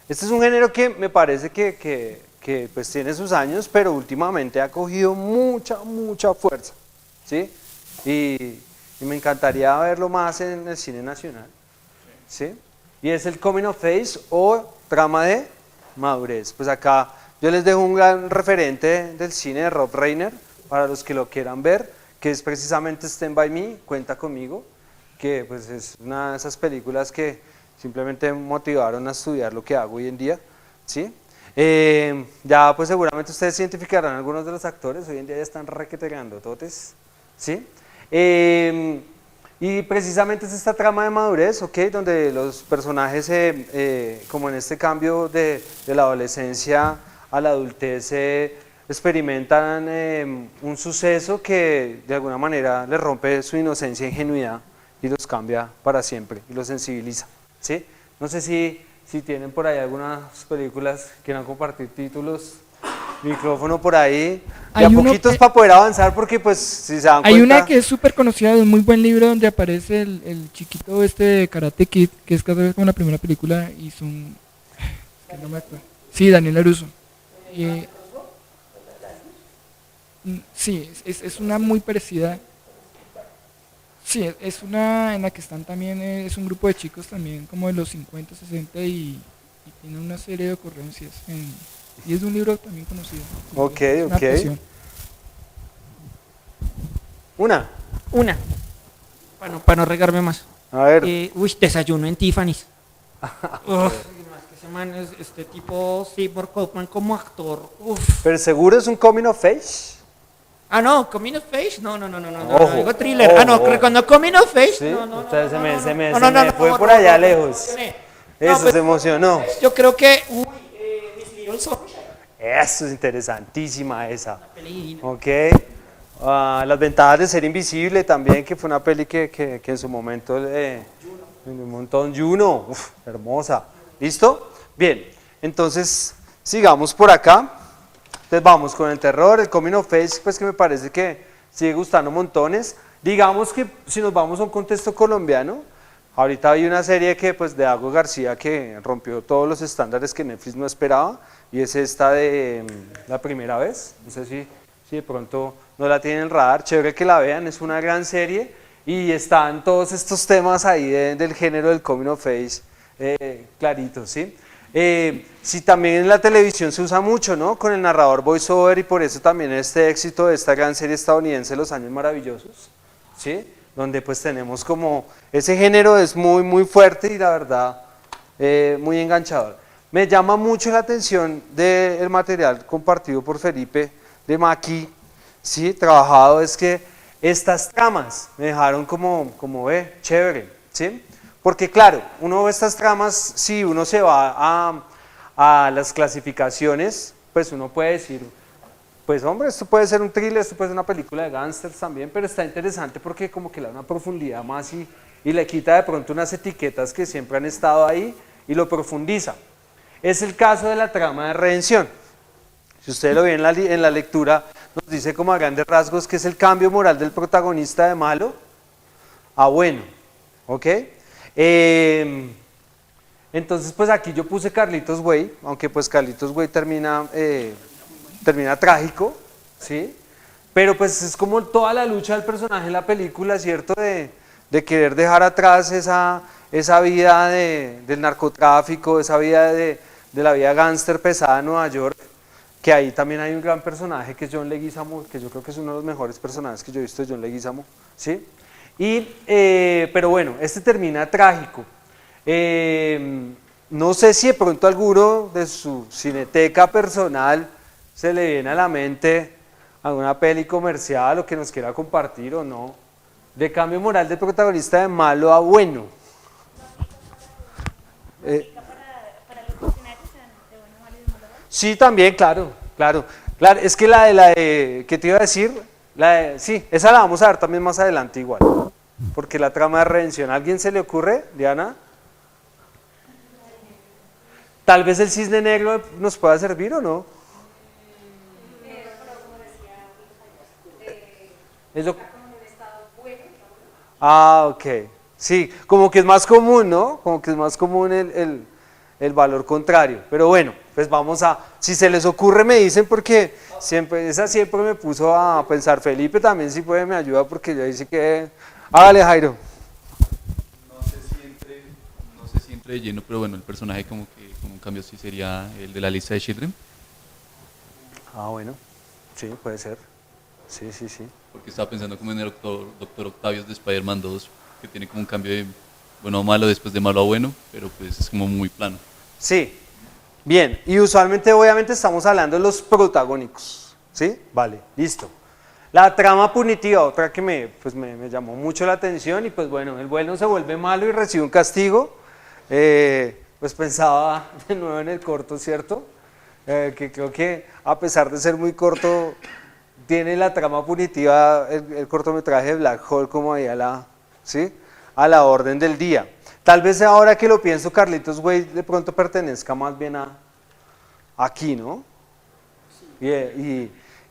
Este es un género que me parece que pues tiene sus años, pero últimamente ha cogido mucha fuerza, ¿sí? Y me encantaría verlo más en el cine nacional, ¿sí? Y es el Coming of Age o trama de madurez. Pues acá yo les dejo un gran referente del cine de Rob Reiner, para los que lo quieran ver, que es precisamente Stand By Me, Cuenta Conmigo, que pues es una de esas películas que simplemente me motivaron a estudiar lo que hago hoy en día, ¿sí? Ya pues seguramente ustedes identificarán a algunos de los actores, hoy en día ya están requeteando totes, ¿sí? Y precisamente es esta trama de madurez, ¿ok? Donde los personajes, como en este cambio de la adolescencia a la adultez, experimentan un suceso que de alguna manera les rompe su inocencia e ingenuidad y los cambia para siempre y los sensibiliza, ¿sí? No sé si tienen por ahí algunas películas, quieran compartir títulos, micrófono por ahí, y a poquitos para poder avanzar, porque pues si se dan cuenta... Hay una que es súper conocida, de un muy buen libro, donde aparece el chiquito este de Karate Kid, que es casi como la primera película, y son... que no me acuerdo. Sí, Daniel LaRusso. Sí, es una muy parecida. Sí, es una en la que están también, es un grupo de chicos también como de los 50, 60 y tiene una serie de ocurrencias. Y es de un libro también conocido. Ok, Es una ok. adaptación. Una. Para no regarme más. A ver. Desayuno en Tiffany's. Uf, que ese man es este tipo Seymour Hoffman como actor. Uf. ¿Pero seguro es un coming of age? Ah, no, Coming of Age, no, Ojo, digo thriller. ojo. Cuando Coming of Age, Sí, no, usted se me no, fue por allá lejos. No, Eso pues, se emocionó. yo creo que, Miss Little Sunshine. Eso es interesantísima esa. Peli divina. Ok. Las ventajas de ser invisible también, que fue una peli que en su momento un montón. Juno, uf, hermosa. ¿Listo? Bien, entonces sigamos por acá. Entonces vamos con el terror, el coming of age, pues que me parece que sigue gustando montones. Digamos que si nos vamos a un contexto colombiano, ahorita hay una serie que pues de Dago García que rompió todos los estándares que Netflix no esperaba, y es esta de La Primera Vez. No sé si de pronto no la tienen en el radar, chévere que la vean, es una gran serie y están todos estos temas ahí del género del coming of age claritos, ¿sí? Sí, también en la televisión se usa mucho, ¿no? Con el narrador voiceover, y por eso también este éxito de esta gran serie estadounidense, Los Años Maravillosos, ¿sí? Donde pues tenemos como, ese género es muy fuerte y la verdad muy enganchador. Me llama mucho la atención del material compartido por Felipe de Maki, ¿sí? Trabajado, es que estas tramas me dejaron como chévere, ¿sí? Porque claro, uno ve estas tramas, si uno se va a las clasificaciones, pues uno puede decir, pues hombre, esto puede ser un thriller, esto puede ser una película de gángsters también, pero está interesante porque como que le da una profundidad más y le quita de pronto unas etiquetas que siempre han estado ahí y lo profundiza. Es el caso de la trama de redención. Si usted lo ve en la lectura, nos dice como a grandes rasgos que es el cambio moral del protagonista de malo a bueno, ¿ok? Entonces pues aquí yo puse Carlitos Way, aunque pues Carlitos Way termina trágico, ¿sí? Pero pues es como toda la lucha del personaje en la película, ¿cierto? De querer dejar atrás esa vida del narcotráfico, esa vida de la vida gángster pesada en Nueva York, que ahí también hay un gran personaje que es John Leguizamo, que yo creo que es uno de los mejores personajes que yo he visto de John Leguizamo, ¿sí? Pero bueno, este termina trágico. No sé si de pronto alguno de su cineteca personal se le viene a la mente alguna peli comercial o que nos quiera compartir o no, de cambio moral del protagonista de malo a bueno. Sí, también, claro, es que ¿qué te iba a decir? Sí, esa la vamos a ver también más adelante igual, porque la trama de redención, ¿a alguien se le ocurre, Diana? Tal vez el cisne negro nos pueda servir o no. Ok, sí, como que es más común, ¿no? Como que es más común el valor contrario, pero bueno, pues vamos si se les ocurre me dicen porque esa siempre me puso a pensar. Felipe también si puede me ayuda porque yo dice que, hágale Jairo. No sé si entre de lleno, pero bueno, el personaje como que con un cambio así sería el de la lista de Children. Bueno, sí, puede ser, sí. Porque estaba pensando como en el Doctor Octavius de Spider-Man 2, que tiene como un cambio de bueno a malo, después de malo a bueno, pero pues es como muy plano. Sí, bien, y usualmente obviamente estamos hablando de los protagónicos, ¿sí? Vale, listo. La trama punitiva, otra que me llamó mucho la atención y pues bueno, el bueno se vuelve malo y recibe un castigo, pues pensaba de nuevo en el corto, ¿cierto? Que creo que a pesar de ser muy corto, tiene la trama punitiva, el cortometraje de Black Hole como ahí a la orden del día. Tal vez ahora que lo pienso, Carlitos Way de pronto pertenezca más bien aquí, ¿no? Y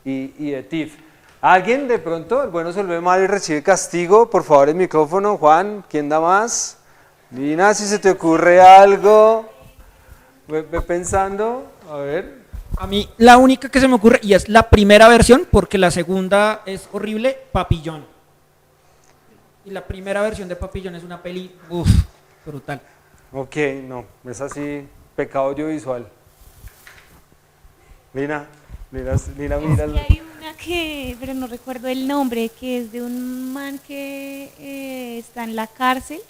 de TIFF. ¿Alguien de pronto? El bueno se vuelve malo y recibe castigo. Por favor, el micrófono. Juan, ¿quién da más? Lina, si se te ocurre algo. Ve pensando, a ver. A mí la única que se me ocurre, y es la primera versión, porque la segunda es horrible, Papillón. Y la primera versión de Papillón es una peli, brutal. Ok, no, es así, pecado audiovisual. Lina. Es que hay una pero no recuerdo el nombre, que es de un man que está en la cárcel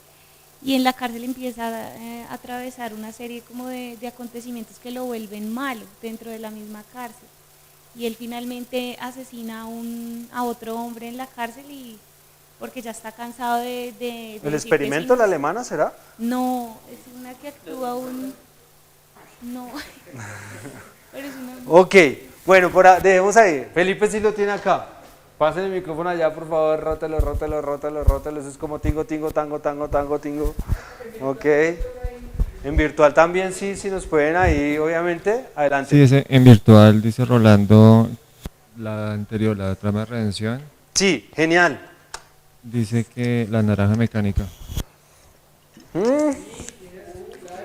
y en la cárcel empieza a atravesar una serie como de acontecimientos que lo vuelven malo dentro de la misma cárcel. Y él finalmente asesina a otro hombre en la cárcel porque ya está cansado de ¿El experimento de la alemana será? No, es una que actúa No. Pero es una... Ok, bueno, dejemos ahí. Felipe sí lo tiene acá. Pasen el micrófono allá, por favor, rótelo. Eso es como tingo, tango, tingo. Ok. En virtual también, sí, si nos pueden ahí, obviamente. Adelante. Sí, en virtual dice Rolando, la anterior, la trama de redención. Sí, genial. Dice que la naranja mecánica.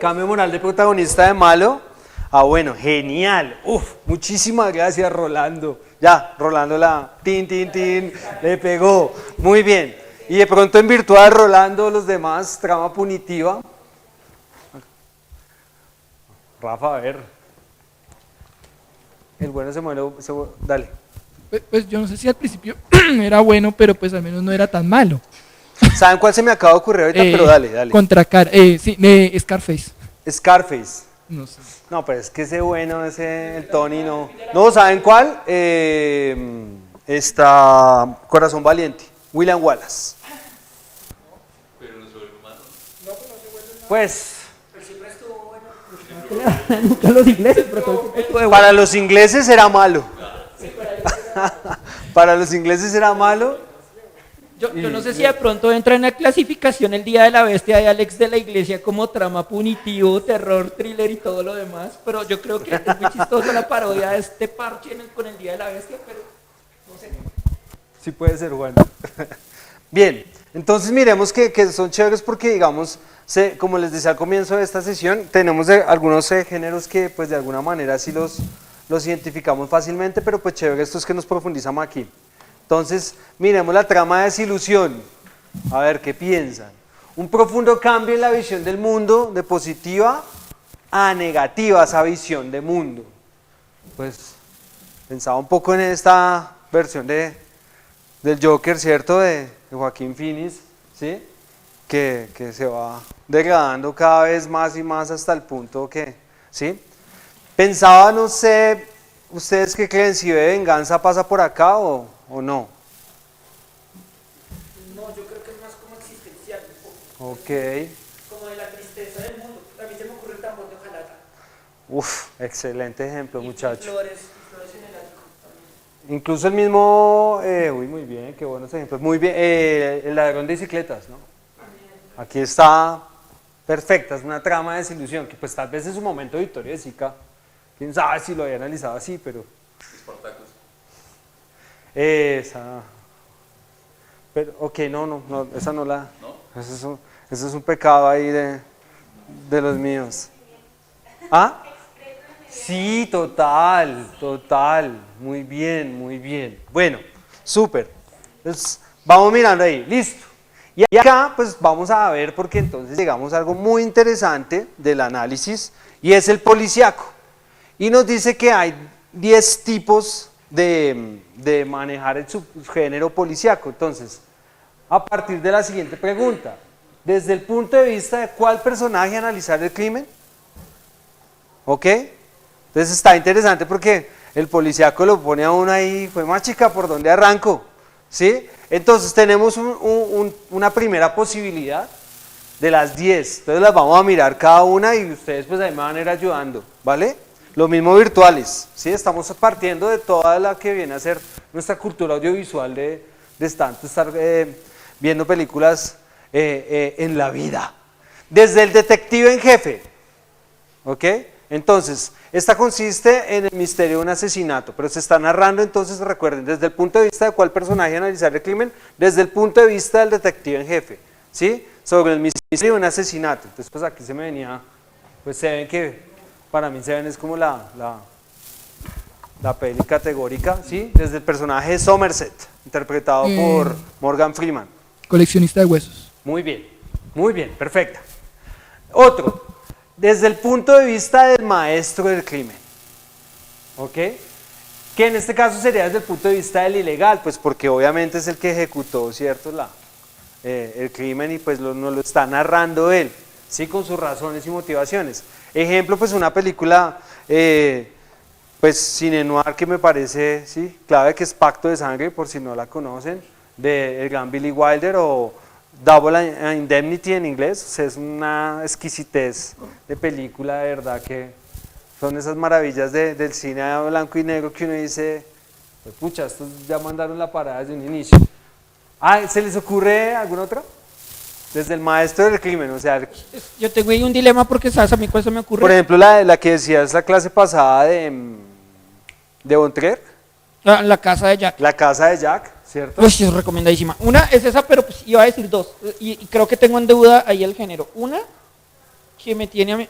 Cambio moral de protagonista de malo. Bueno, genial. Muchísimas gracias, Rolando. Ya, Rolando tin, le pegó. Muy bien. Y de pronto en virtual, Rolando, los demás, trama punitiva. Rafa, a ver. El bueno se muere, dale. Pues yo no sé si al principio era bueno, pero pues al menos no era tan malo. ¿Saben cuál se me acaba de ocurrir ahorita? Pero dale. Scarface. Scarface. No sé. No, pero es que ese bueno, el Tony no. No, ¿saben cuál? Corazón Valiente, William Wallace. Pero no sobre humano. pues Nunca los ingleses, pero todo el tiempo estuvo de bueno. para los ingleses era malo. Para los ingleses era malo. Yo no sé si de pronto entra en la clasificación El Día de la Bestia de Alex de la Iglesia como trama punitivo, terror, thriller y todo lo demás, pero yo creo que es muy chistoso la parodia de este parche con El Día de la Bestia, pero no sé. Sí puede ser, Juan. Bien, entonces miremos que son chéveres porque, digamos, como les decía al comienzo de esta sesión, tenemos algunos géneros que pues de alguna manera sí los identificamos fácilmente, pero pues chévere estos que nos profundizamos aquí. Entonces, miremos la trama de desilusión, a ver qué piensan. Un profundo cambio en la visión del mundo, de positiva a negativa esa visión de mundo. Pues pensaba un poco en esta versión del Joker, ¿cierto? De Joaquín Phoenix, ¿sí? Que se va degradando cada vez más y más hasta el punto que, ¿sí? Pensaba, no sé, ¿ustedes qué creen? Si ve venganza pasa por acá o no. No, yo creo que es más como existencial, un poco. Ok. Como de la tristeza del mundo. A mí se me ocurre el tambor de hojalata. Uf, excelente ejemplo, Y muchacho. flores en el ático también. Incluso el mismo, uy, muy bien, qué buenos ejemplos. Muy bien, el ladrón de bicicletas, ¿no? Aquí está perfecta, es una trama de desilusión, que pues tal vez en su momento Victoria de Sica, quién sabe si lo había analizado así, pero... Esa... Pero, ok, no, esa no la... ¿No? Eso es un pecado ahí de los míos. ¿Ah? Sí, total, muy bien. Bueno, súper. Entonces, vamos mirando ahí, listo. Y acá, pues vamos a ver, porque entonces llegamos a algo muy interesante del análisis, y es el policiaco. Y nos dice que hay 10 tipos de manejar el subgénero policiaco. Entonces, a partir de la siguiente pregunta, desde el punto de vista de cuál personaje analizar el crimen, ¿ok? Entonces está interesante porque el policiaco lo pone a uno ahí, fue más chica, ¿por dónde arranco? ¿Sí? Entonces tenemos una primera posibilidad de las 10, entonces las vamos a mirar cada una y ustedes pues ahí me van a ir ayudando, ¿vale? Lo mismo virtuales, ¿sí? Estamos partiendo de toda la que viene a ser nuestra cultura audiovisual de estar viendo películas en la vida. Desde el detective en jefe, ¿ok? Entonces, esta consiste en el misterio de un asesinato, pero se está narrando, entonces recuerden, desde el punto de vista de cuál personaje analizar el crimen, desde el punto de vista del detective en jefe, ¿sí? Sobre el misterio de un asesinato. Entonces, pues aquí se me venía, pues se ven que, para mí se ven es como la peli categórica, ¿sí? Desde el personaje de Somerset, interpretado por Morgan Freeman. Coleccionista de huesos. Muy bien, perfecta. Otro, desde el punto de vista del maestro del crimen, ¿ok? Que en este caso sería desde el punto de vista del ilegal, pues porque obviamente es el que ejecutó, ¿cierto? El crimen y pues nos lo está narrando él, ¿sí? Con sus razones y motivaciones. Ejemplo, pues una película, pues cine noir que me parece, ¿sí? Clave, que es Pacto de Sangre, por si no la conocen, de el gran Billy Wilder, o Double Indemnity en inglés. O sea, es una exquisitez de película, de verdad, que son esas maravillas del cine a blanco y negro que uno dice, pues pucha, estos ya mandaron la parada desde un inicio. ¿Se les ocurre alguna otra? Desde el maestro del crimen, o sea... Yo tengo ahí un dilema porque, ¿sabes a mí cuál se me ocurre? Por ejemplo, la que decías la clase pasada de Bontrier. La casa de Jack. La casa de Jack, ¿cierto? Uy, es recomendadísima. Una es esa, pero pues iba a decir dos. Y creo que tengo en deuda ahí el género. Una, que me tiene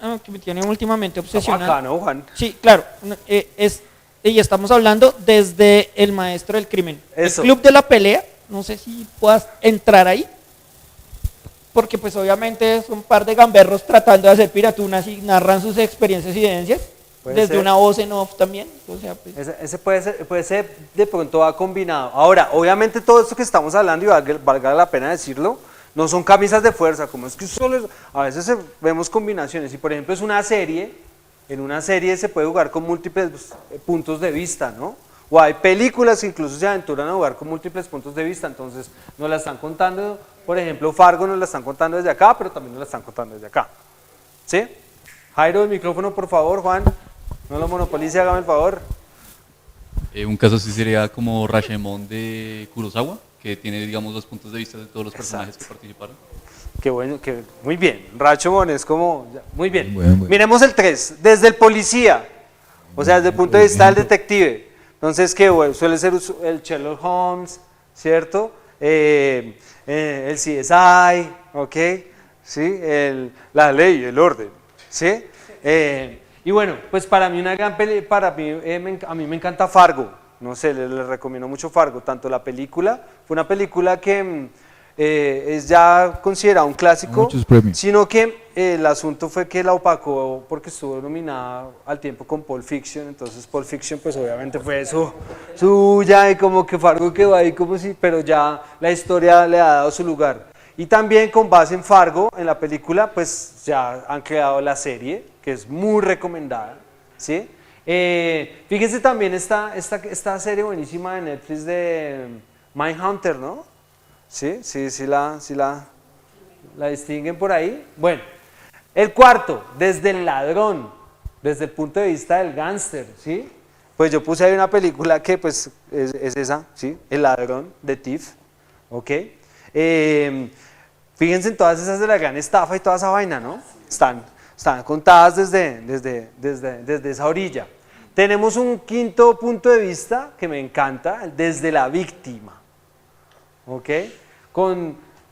últimamente obsesionado. Acá, ¿no, Juan? Sí, claro. Y estamos hablando desde el maestro del crimen. Eso. El club de la pelea, no sé si puedas entrar ahí. Porque pues obviamente es un par de gamberros tratando de hacer piratunas y narran sus experiencias y vivencias. Desde una voz en off también. O sea, pues. Ese puede ser, de pronto va combinado. Ahora, obviamente todo esto que estamos hablando, y valga la pena decirlo, no son camisas de fuerza, como es que solo a veces vemos combinaciones. Y por ejemplo es una serie, en una serie se puede jugar con múltiples puntos de vista, ¿no? O hay películas que incluso se aventuran a jugar con múltiples puntos de vista, entonces nos la están contando, por ejemplo Fargo nos la están contando desde acá, pero también nos la están contando desde acá, ¿Sí? Jairo, el micrófono, por favor, Juan. No lo monopolice, hágame el favor. Un caso así sería como Rashomon de Kurosawa, que tiene, digamos, los puntos de vista de todos los personajes que participaron. Qué bueno, muy bien. Rashomon es como, muy bien. Bueno. Miremos el 3, desde el policía, o sea, desde el punto de vista del detective. Entonces, que bueno, suele ser el Sherlock Holmes, ¿cierto? El CSI, ¿ok? ¿Sí? La ley, el orden, ¿sí? Y bueno, pues para mí una gran película, a mí me encanta Fargo, no sé, les recomiendo mucho Fargo, tanto la película, fue una película que es ya considerada un clásico, Muchos premios. sino que el asunto fue que la opacó porque estuvo nominada al tiempo con Pulp Fiction, entonces Pulp Fiction pues obviamente fue suya y como que Fargo quedó ahí como si, pero ya la historia le ha dado su lugar. Y también con base en Fargo, en la película, pues ya han creado la serie, que es muy recomendada, ¿sí? Fíjense también esta serie buenísima de Netflix de Mindhunter, ¿no? Sí, la distinguen por ahí. Bueno, el cuarto, desde el ladrón, desde el punto de vista del gángster, ¿sí? Pues yo puse ahí una película que pues es esa, ¿sí? El ladrón, de Thief, ¿ok? Fíjense en todas esas de la gran estafa y toda esa vaina, ¿no? Están contadas desde esa orilla. Tenemos un quinto punto de vista que me encanta, desde la víctima, ¿ok?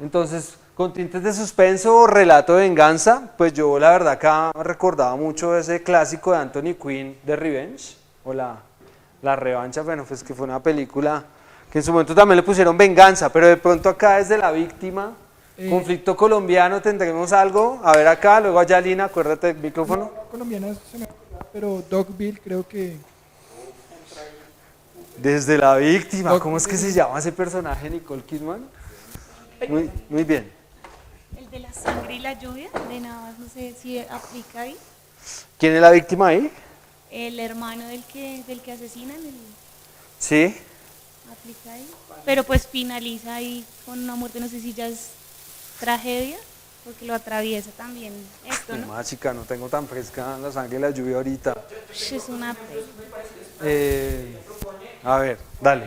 Entonces, con tintes de suspenso o relato de venganza, pues yo la verdad acá recordaba mucho ese clásico de Anthony Quinn de Revenge, o la revancha, bueno, pues que fue una película que en su momento también le pusieron venganza, pero de pronto acá desde la víctima, conflicto colombiano, tendremos algo, a ver acá, luego allá Lina, acuérdate del micrófono. No, colombiana se me acuerda, pero Dogville creo que... Desde la víctima, ¿cómo es que se llama ese personaje, Nicole Kidman? Muy bien. El de la sangre y la lluvia, de Navas, no sé si aplica ahí. ¿Quién es la víctima ahí? El hermano del que asesinan, Sí. aplica ahí. Pero pues finaliza ahí con una muerte, no sé si ya es tragedia, porque lo atraviesa también esto, ¿no? Más chica, no tengo tan fresca la sangre y la lluvia ahorita. Es una... A ver, dale.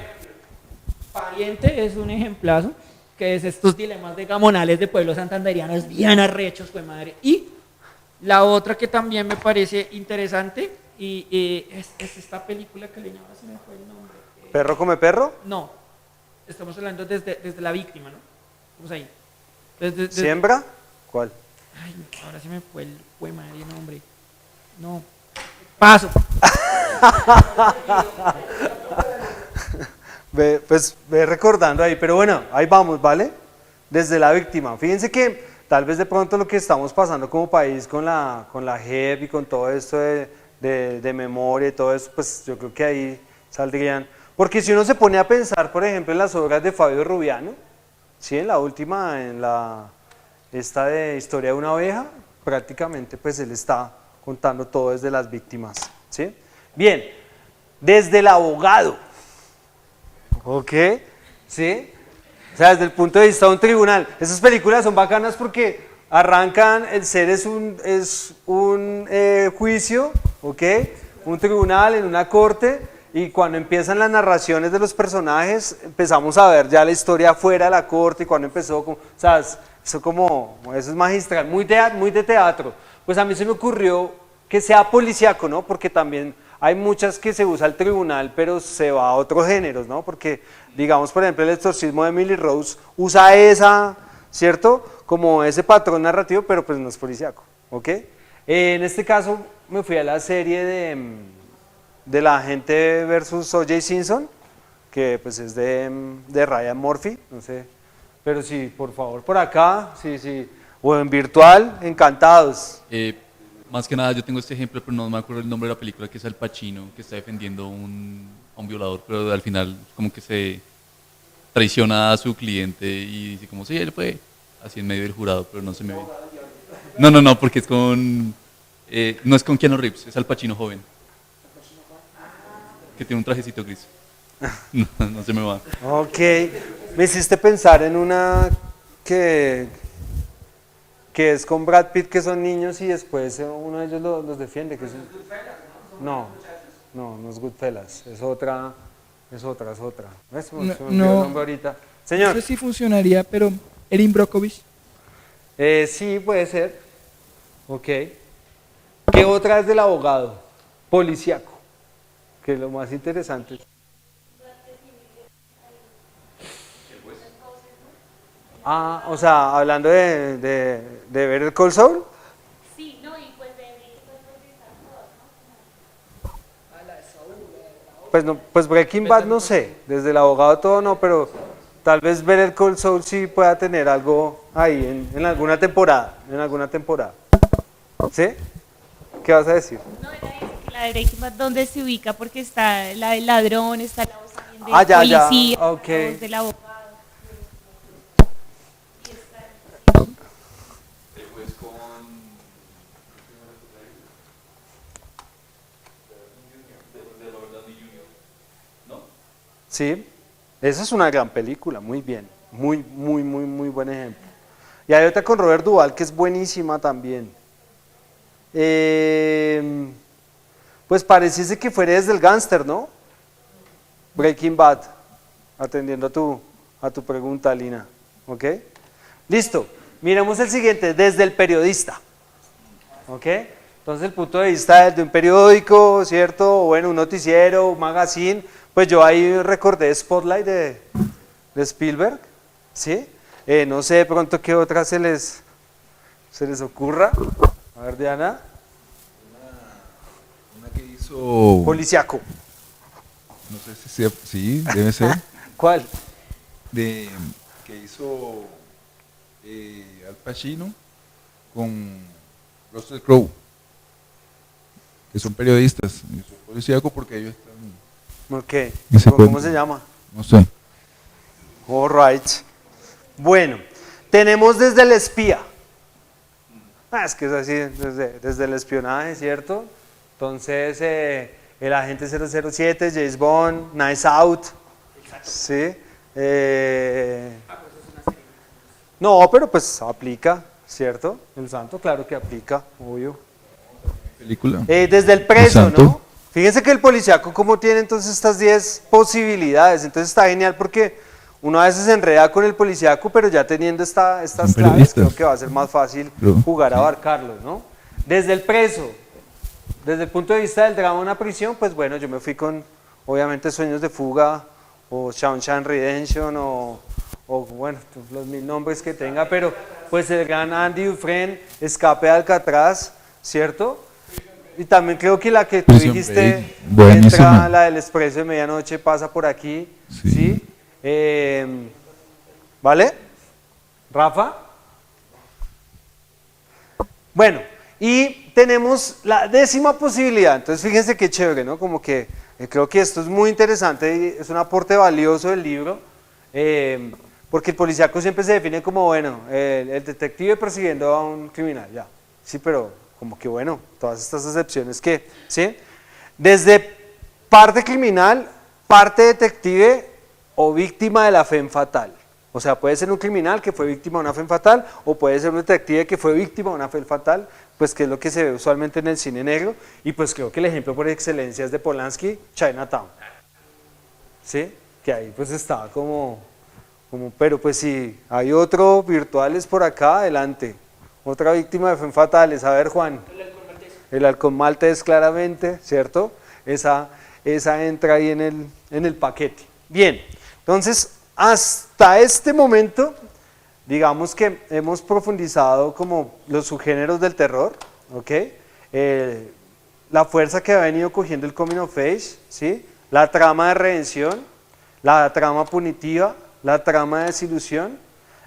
Pariente es un ejemplazo, que es estos dilemas de gamonales de pueblos santanderianos bien arrechos, fue madre. Y la otra que también me parece interesante es esta película que le llama, se me fue el nombre. ¿Perro come perro? No, estamos hablando desde la víctima, ¿no? Vamos ahí. ¿Siembra? ¿Cuál? Ay, ahora se me fue el fue madre nombre. No. Paso. Ve recordando ahí, pero bueno, ahí vamos, ¿vale? Desde la víctima. Fíjense que tal vez de pronto lo que estamos pasando como país con la JEP y con todo esto de memoria y todo eso, pues yo creo que ahí saldrían. Porque si uno se pone a pensar, por ejemplo, en las obras de Fabio Rubiano, ¿sí? En la última, esta de Historia de una oveja, prácticamente pues él está contando todo desde las víctimas, ¿sí? Bien, desde el abogado, ¿ok? ¿Sí? O sea, desde el punto de vista de un tribunal. Esas películas son bacanas porque arrancan, el ser es un juicio, ¿ok? Un tribunal en una corte, y cuando empiezan las narraciones de los personajes, empezamos a ver ya la historia fuera de la corte y cuando empezó, o sea, eso es magistral, muy de teatro. Pues a mí se me ocurrió que sea policíaco, ¿no? Porque también hay muchas que se usa el tribunal, pero se va a otros géneros, ¿no? Porque, digamos, por ejemplo, el exorcismo de Emily Rose usa esa, ¿cierto? Como ese patrón narrativo, pero pues no es policíaco, ¿ok? En este caso me fui a la serie de La Agente versus O.J. Simpson, que pues es de Ryan Murphy, no sé, pero sí, por favor, por acá, sí, o en virtual, encantados. Más que nada yo tengo este ejemplo, pero no me acuerdo el nombre de la película, que es Al Pacino, que está defendiendo a un violador, pero al final como que se traiciona a su cliente y dice como, sí, él fue, así en medio del jurado, pero no se me ve. No, porque es con, no es con Keanu Reeves, es Al Pacino joven, que tiene un trajecito gris. No se me va. Ok, me hiciste pensar en una que que es con Brad Pitt, que son niños y después uno de ellos los defiende. Que es no, no es Goodfellas, es otra. ¿Ves? Se me olvidó el nombre ahorita. Señor. No sé si funcionaría, pero Erin Brockovich. Sí, puede ser. Ok. ¿Qué otra es del abogado? Policíaco, que es lo más interesante. Ah, o sea, hablando de ver el Cold Soul. Sí, no, y pues de Breaking Bad porque están todos, ¿no? Pues, no, pues Breaking Bad no sé, desde el abogado todo no, pero tal vez ver el Cold Soul sí pueda tener algo ahí en alguna temporada, ¿Sí? ¿Qué vas a decir? No, era eso, que la de Breaking Bad, ¿dónde se ubica? Porque está la del ladrón, está la voz también del policía, ya, ok. la voz del abogado. Sí, esa es una gran película, muy bien, muy buen ejemplo. Y hay otra con Robert Duvall que es buenísima también. Pues pareciese que fuera desde el gángster, ¿no? Breaking Bad, atendiendo a tu pregunta, Lina. ¿Ok? Listo, miremos el siguiente, desde el periodista. ¿Ok? Entonces el punto de vista de un periódico, ¿cierto? O bueno, un noticiero, un magazine. Pues yo ahí recordé Spotlight de Spielberg, ¿sí? No sé de pronto qué otra se les ocurra. A ver, Diana. Una que hizo... Policiaco. No sé si sea, sí, debe ser. ¿Cuál? Que hizo Al Pacino con Russell Crowe, que son periodistas, y son policíacos porque ellos están... Ok, Ese ¿cómo cuento. se llama? No sé. All right. Bueno, tenemos desde el espía. Es que es así, desde el espionaje, ¿cierto? Entonces, el agente 007, James Bond, Nice Out. ¿Sí? No, pero pues aplica, ¿cierto? El santo, claro que aplica, obvio. Película. Desde el ¿El preso, santo? ¿no? Fíjense que el policíaco como tiene entonces estas 10 posibilidades, entonces está genial porque uno a veces se enreda con el policíaco, pero ya teniendo estas Son claves periodistas. creo que va a ser más fácil Pero, jugar a sí. abarcarlo, ¿no? Desde el preso, desde el punto de vista del drama de una prisión, pues bueno, yo me fui con obviamente Sueños de Fuga o Shawshank Redemption o bueno, los 1000 nombres que tenga, pero pues el gran Andy Dufresne, Escape de Alcatraz, ¿cierto? Y también creo que la que tú Prison dijiste, Break, buenísima. entra la del Expreso de Medianoche, pasa por aquí, ¿sí? ¿Vale? ¿Rafa? Bueno, y tenemos la 10ª posibilidad, entonces fíjense qué chévere, ¿no? Como que creo que esto es muy interesante y es un aporte valioso del libro, porque el policíaco siempre se define como, bueno, el detective persiguiendo a un criminal, ya, sí, pero como que bueno, todas estas excepciones que, ¿sí? Desde parte criminal, parte detective o víctima de la femme fatal. O sea, puede ser un criminal que fue víctima de una femme fatal o puede ser un detective que fue víctima de una femme fatal, pues que es lo que se ve usualmente en el cine negro y pues creo que el ejemplo por excelencia es de Polanski, Chinatown. ¿Sí? Que ahí pues estaba como pero pues si hay otro virtuales por acá, adelante. Otra víctima de femme fatales, a ver Juan. El halcón maltés claramente, ¿cierto? Esa entra ahí en el paquete. Bien, entonces hasta este momento, digamos que hemos profundizado como los subgéneros del terror, ¿ok? La fuerza que ha venido cogiendo el coming of age, ¿sí? La trama de redención, la trama punitiva, la trama de desilusión,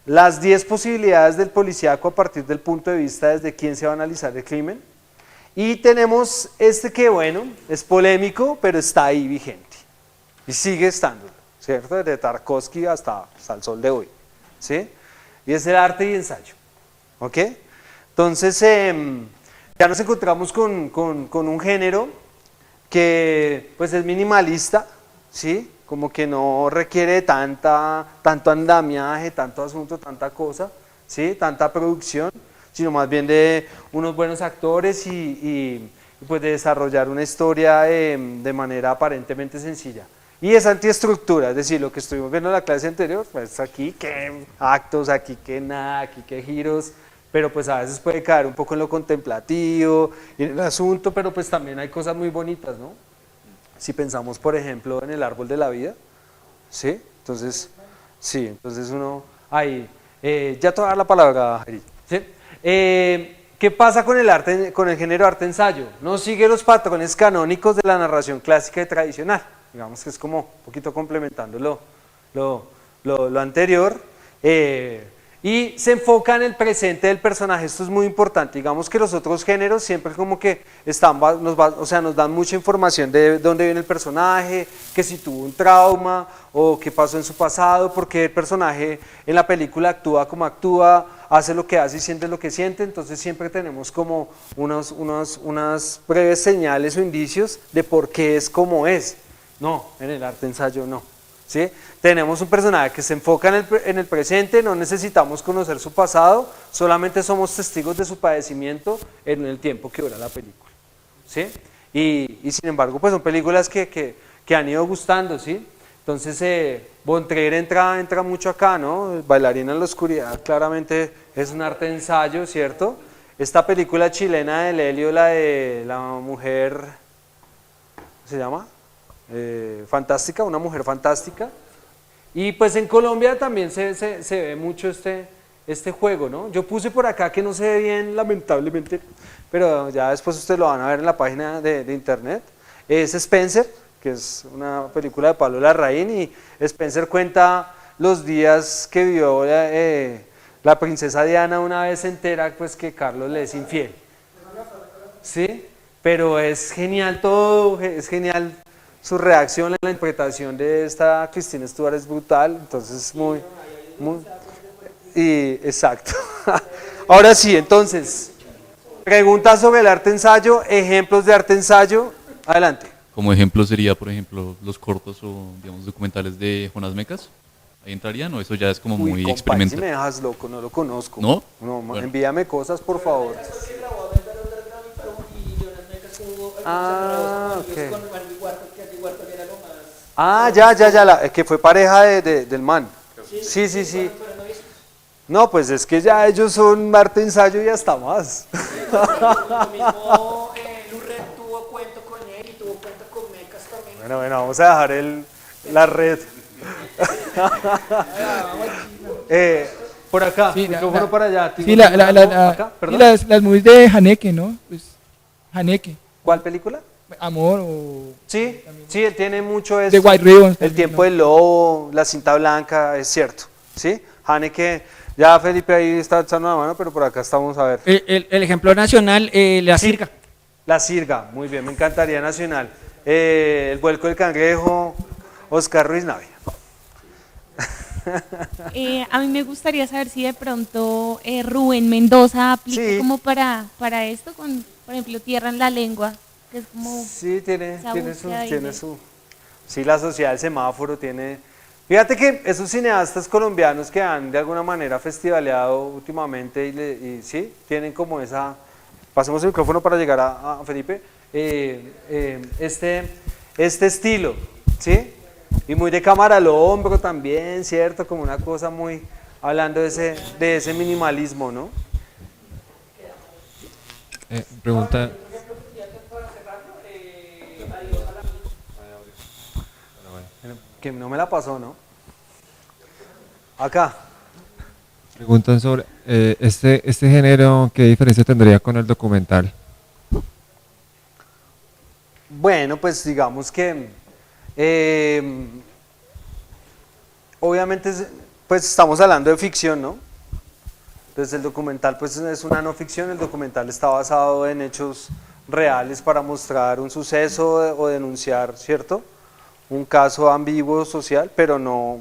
las 10 posibilidades del policíaco a partir del punto de vista desde quién se va a analizar el crimen. Y tenemos este que, bueno, es polémico, pero está ahí vigente. Y sigue estando, ¿cierto? Desde Tarkovsky hasta el sol de hoy, ¿sí? Y es el arte y ensayo, ¿ok? Entonces, ya nos encontramos con un género que, pues, es minimalista, ¿sí? Como que no requiere tanto andamiaje, tanto asunto, tanta cosa, ¿sí? Tanta producción, sino más bien de unos buenos actores y pues de desarrollar una historia de manera aparentemente sencilla. Y es antiestructura, es decir, lo que estuvimos viendo en la clase anterior, pues aquí que actos, aquí que nada, aquí que giros, pero pues a veces puede caer un poco en lo contemplativo, y en el asunto, pero pues también hay cosas muy bonitas, ¿no? Si pensamos, por ejemplo, en el árbol de la vida, ¿sí? Entonces, sí, entonces uno, ahí, ya te voy a dar la palabra, Jari, ¿sí? ¿Qué pasa con el arte, con el género arte-ensayo? No sigue los patrones canónicos de la narración clásica y tradicional, digamos que es como un poquito complementando lo anterior, y se enfoca en el presente del personaje. Esto es muy importante. Digamos que los otros géneros siempre como que nos dan mucha información de dónde viene el personaje, que si tuvo un trauma o qué pasó en su pasado, porque el personaje en la película actúa como actúa, hace lo que hace y siente lo que siente. Entonces siempre tenemos como unas breves señales o indicios de por qué es como es. No, en el arte ensayo no. ¿Sí? Tenemos un personaje que se enfoca en el presente, no necesitamos conocer su pasado, solamente somos testigos de su padecimiento en el tiempo que dura la película, ¿sí? Y sin embargo, pues son películas que han ido gustando, ¿sí? Entonces, Von Trier entra mucho acá, ¿no? Bailarina en la oscuridad, claramente es un arte de ensayo, ¿cierto? Esta película chilena de Lelio, la de la mujer, ¿cómo se llama? Fantástica, una mujer fantástica. Y pues en Colombia también se ve mucho este juego, ¿no? Yo puse por acá que no se ve bien, lamentablemente, pero ya después ustedes lo van a ver en la página de internet. Es Spencer, que es una película de Pablo Larraín, y Spencer cuenta los días que vivió la princesa Diana una vez se entera pues que Carlos le es infiel, ¿sí? Pero es genial todo, es genial. Su reacción en la interpretación de esta Kristen Stewart es brutal, entonces exacto. Ahora sí, entonces, preguntas sobre el arte ensayo, ejemplos de arte ensayo, adelante. Como ejemplo sería, por ejemplo, los cortos o, digamos, documentales de Jonás Mecas. ¿Ahí entrarían o eso ya es como muy compa, experimental? Si me dejas loco, no lo conozco. ¿No? No, Bueno. Envíame cosas, por favor. Ah, ok. Ah, ya, que fue pareja del man. Sí. No, pues es que ya ellos son arte ensayo y hasta más. Lo mismo, Lurret tuvo cuento con él y tuvo cuento con Mecas también. Bueno, vamos a dejar la red. Por acá, Sí, micrófono para allá. Sí, Acá, perdón. las movies de Haneke, ¿no? Pues, Haneke, ¿Cuál película? Amor o... Sí, él tiene mucho eso. De White Ribbon. El tiempo del lobo, la cinta blanca, es cierto. ¿Sí? Haneke, ya Felipe ahí está echando la mano, pero por acá estamos a ver. El ejemplo nacional, la circa. La Sirga, muy bien, me encantaría nacional. El vuelco del cangrejo, Oscar Ruiz Navia. A mí me gustaría saber si de pronto Rubén Mendoza aplica Sí. como para esto, con, por ejemplo, Tierra en la Lengua, que es como... Sí, tiene esa búsqueda ahí de- su... Sí, la sociedad del semáforo tiene... Fíjate que esos cineastas colombianos que han de alguna manera festivaleado últimamente y sí, tienen como esa... Pasemos el micrófono para llegar a Felipe. Este estilo, ¿sí? Y muy de cámara al hombro también, ¿cierto? Como una cosa muy... Hablando de ese minimalismo, ¿no? Pregunta. Que no me la pasó, ¿no? Acá. Preguntan sobre este género, ¿qué diferencia tendría con el documental? Bueno, pues digamos que obviamente pues estamos hablando de ficción, ¿no? Entonces el documental pues es una no ficción, el documental está basado en hechos reales para mostrar un suceso o denunciar, ¿cierto? Un caso ambiguo social, pero no,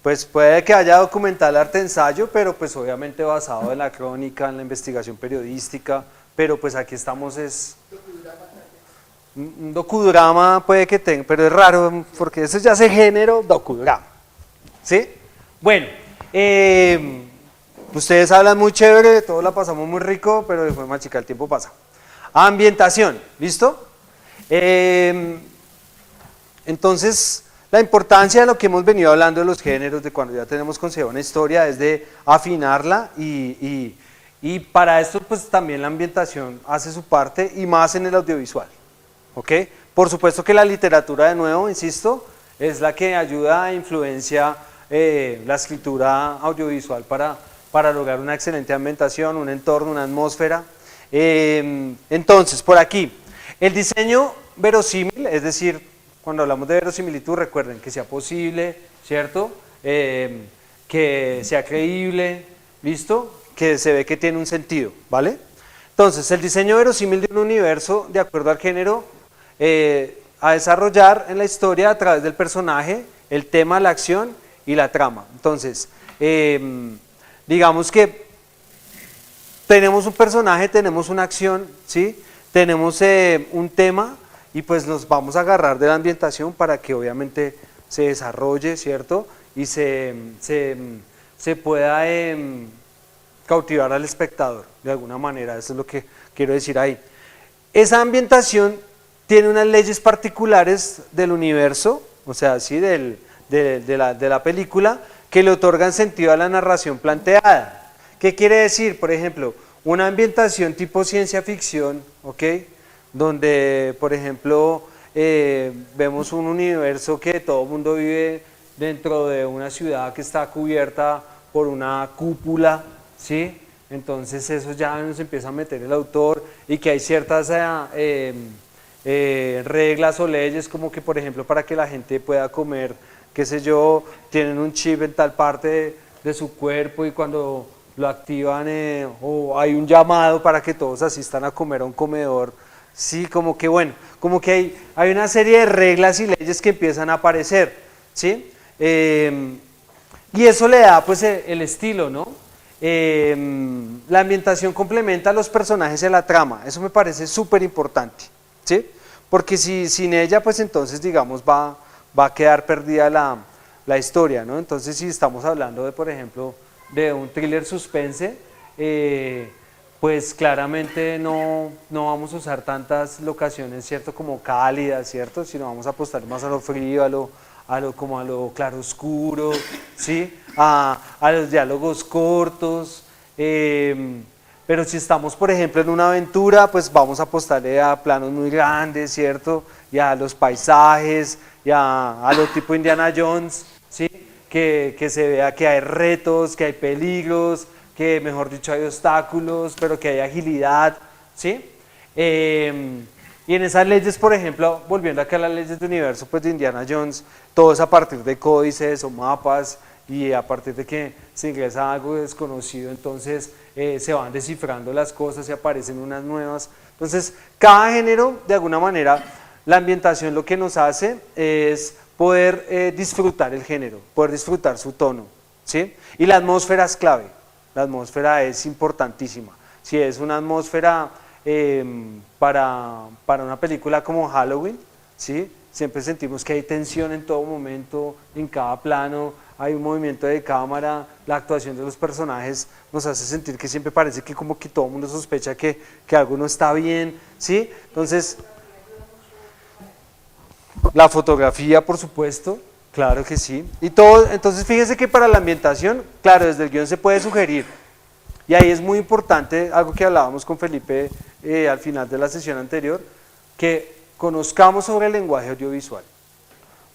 pues puede que haya documental arte ensayo, pero pues obviamente basado en la crónica, en la investigación periodística, pero pues aquí estamos es... Un docudrama puede que tenga, pero es raro porque eso ya se género docudrama, ¿sí? Bueno, Ustedes hablan muy chévere, todos la pasamos muy rico, pero después más chica, el tiempo pasa. Ambientación, ¿listo? Entonces, la importancia de lo que hemos venido hablando de los géneros, de cuando ya tenemos concebida una historia, es de afinarla y para esto pues también la ambientación hace su parte y más en el audiovisual, ¿ok? Por supuesto que la literatura, de nuevo, insisto, es la que ayuda e influencia la escritura audiovisual para lograr una excelente ambientación, un entorno, una atmósfera. Entonces, por aquí, el diseño verosímil, es decir, cuando hablamos de verosimilitud, recuerden que sea posible, ¿cierto? Que sea creíble, ¿listo? Que se ve que tiene un sentido, ¿vale? Entonces, el diseño verosímil de un universo, de acuerdo al género, a desarrollar en la historia a través del personaje, el tema, la acción y la trama. Entonces, digamos que tenemos un personaje, tenemos una acción, ¿sí? Tenemos un tema y pues nos vamos a agarrar de la ambientación para que obviamente se desarrolle, ¿cierto? Y se pueda cautivar al espectador de alguna manera, eso es lo que quiero decir ahí. Esa ambientación tiene unas leyes particulares del universo, o sea, ¿sí? de la película, que le otorgan sentido a la narración planteada. ¿Qué quiere decir? Por ejemplo, una ambientación tipo ciencia ficción, ¿ok? Donde, por ejemplo, vemos un universo que todo el mundo vive dentro de una ciudad que está cubierta por una cúpula, ¿sí? Entonces eso ya nos empieza a meter el autor y que hay ciertas reglas o leyes como que, por ejemplo, para que la gente pueda comer, qué sé yo, tienen un chip en tal parte de su cuerpo y cuando lo activan o hay un llamado para que todos asistan a comer a un comedor. Sí, como que bueno, como que hay una serie de reglas y leyes que empiezan a aparecer, ¿sí? Y eso le da pues el estilo, ¿no? La ambientación complementa a los personajes y a la trama, eso me parece súper importante, ¿sí? Porque si sin ella pues entonces digamos va a quedar perdida la historia, ¿no? Entonces si estamos hablando de, por ejemplo, de un thriller suspense, pues claramente no vamos a usar tantas locaciones, ¿cierto? Como cálidas, ¿cierto? Sino vamos a apostar más a lo frío, a lo claroscuro, ¿sí? A los diálogos cortos, pero si estamos, por ejemplo, en una aventura, pues vamos a apostarle a planos muy grandes, ¿cierto? Y a los paisajes, y a lo tipo Indiana Jones, ¿sí? Que se vea que hay retos, que hay peligros, que mejor dicho hay obstáculos, pero que hay agilidad, ¿sí? Y en esas leyes, por ejemplo, volviendo acá a las leyes de universo pues de Indiana Jones, todo es a partir de códices o mapas y a partir de que se ingresa algo desconocido, entonces se van descifrando las cosas y aparecen unas nuevas. Entonces, cada género, de alguna manera, la ambientación lo que nos hace es poder disfrutar el género, poder disfrutar su tono, ¿sí? Y la atmósfera es clave, la atmósfera es importantísima. Si es una atmósfera para una película como Halloween, ¿sí? Siempre sentimos que hay tensión en todo momento, en cada plano, hay un movimiento de cámara, la actuación de los personajes nos hace sentir que siempre parece que como que todo el mundo sospecha que algo no está bien, ¿sí? Entonces, la fotografía, por supuesto, claro que sí. Y todo, entonces fíjense que para la ambientación, claro, desde el guión se puede sugerir. Y ahí es muy importante, algo que hablábamos con Felipe al final de la sesión anterior, que conozcamos sobre el lenguaje audiovisual.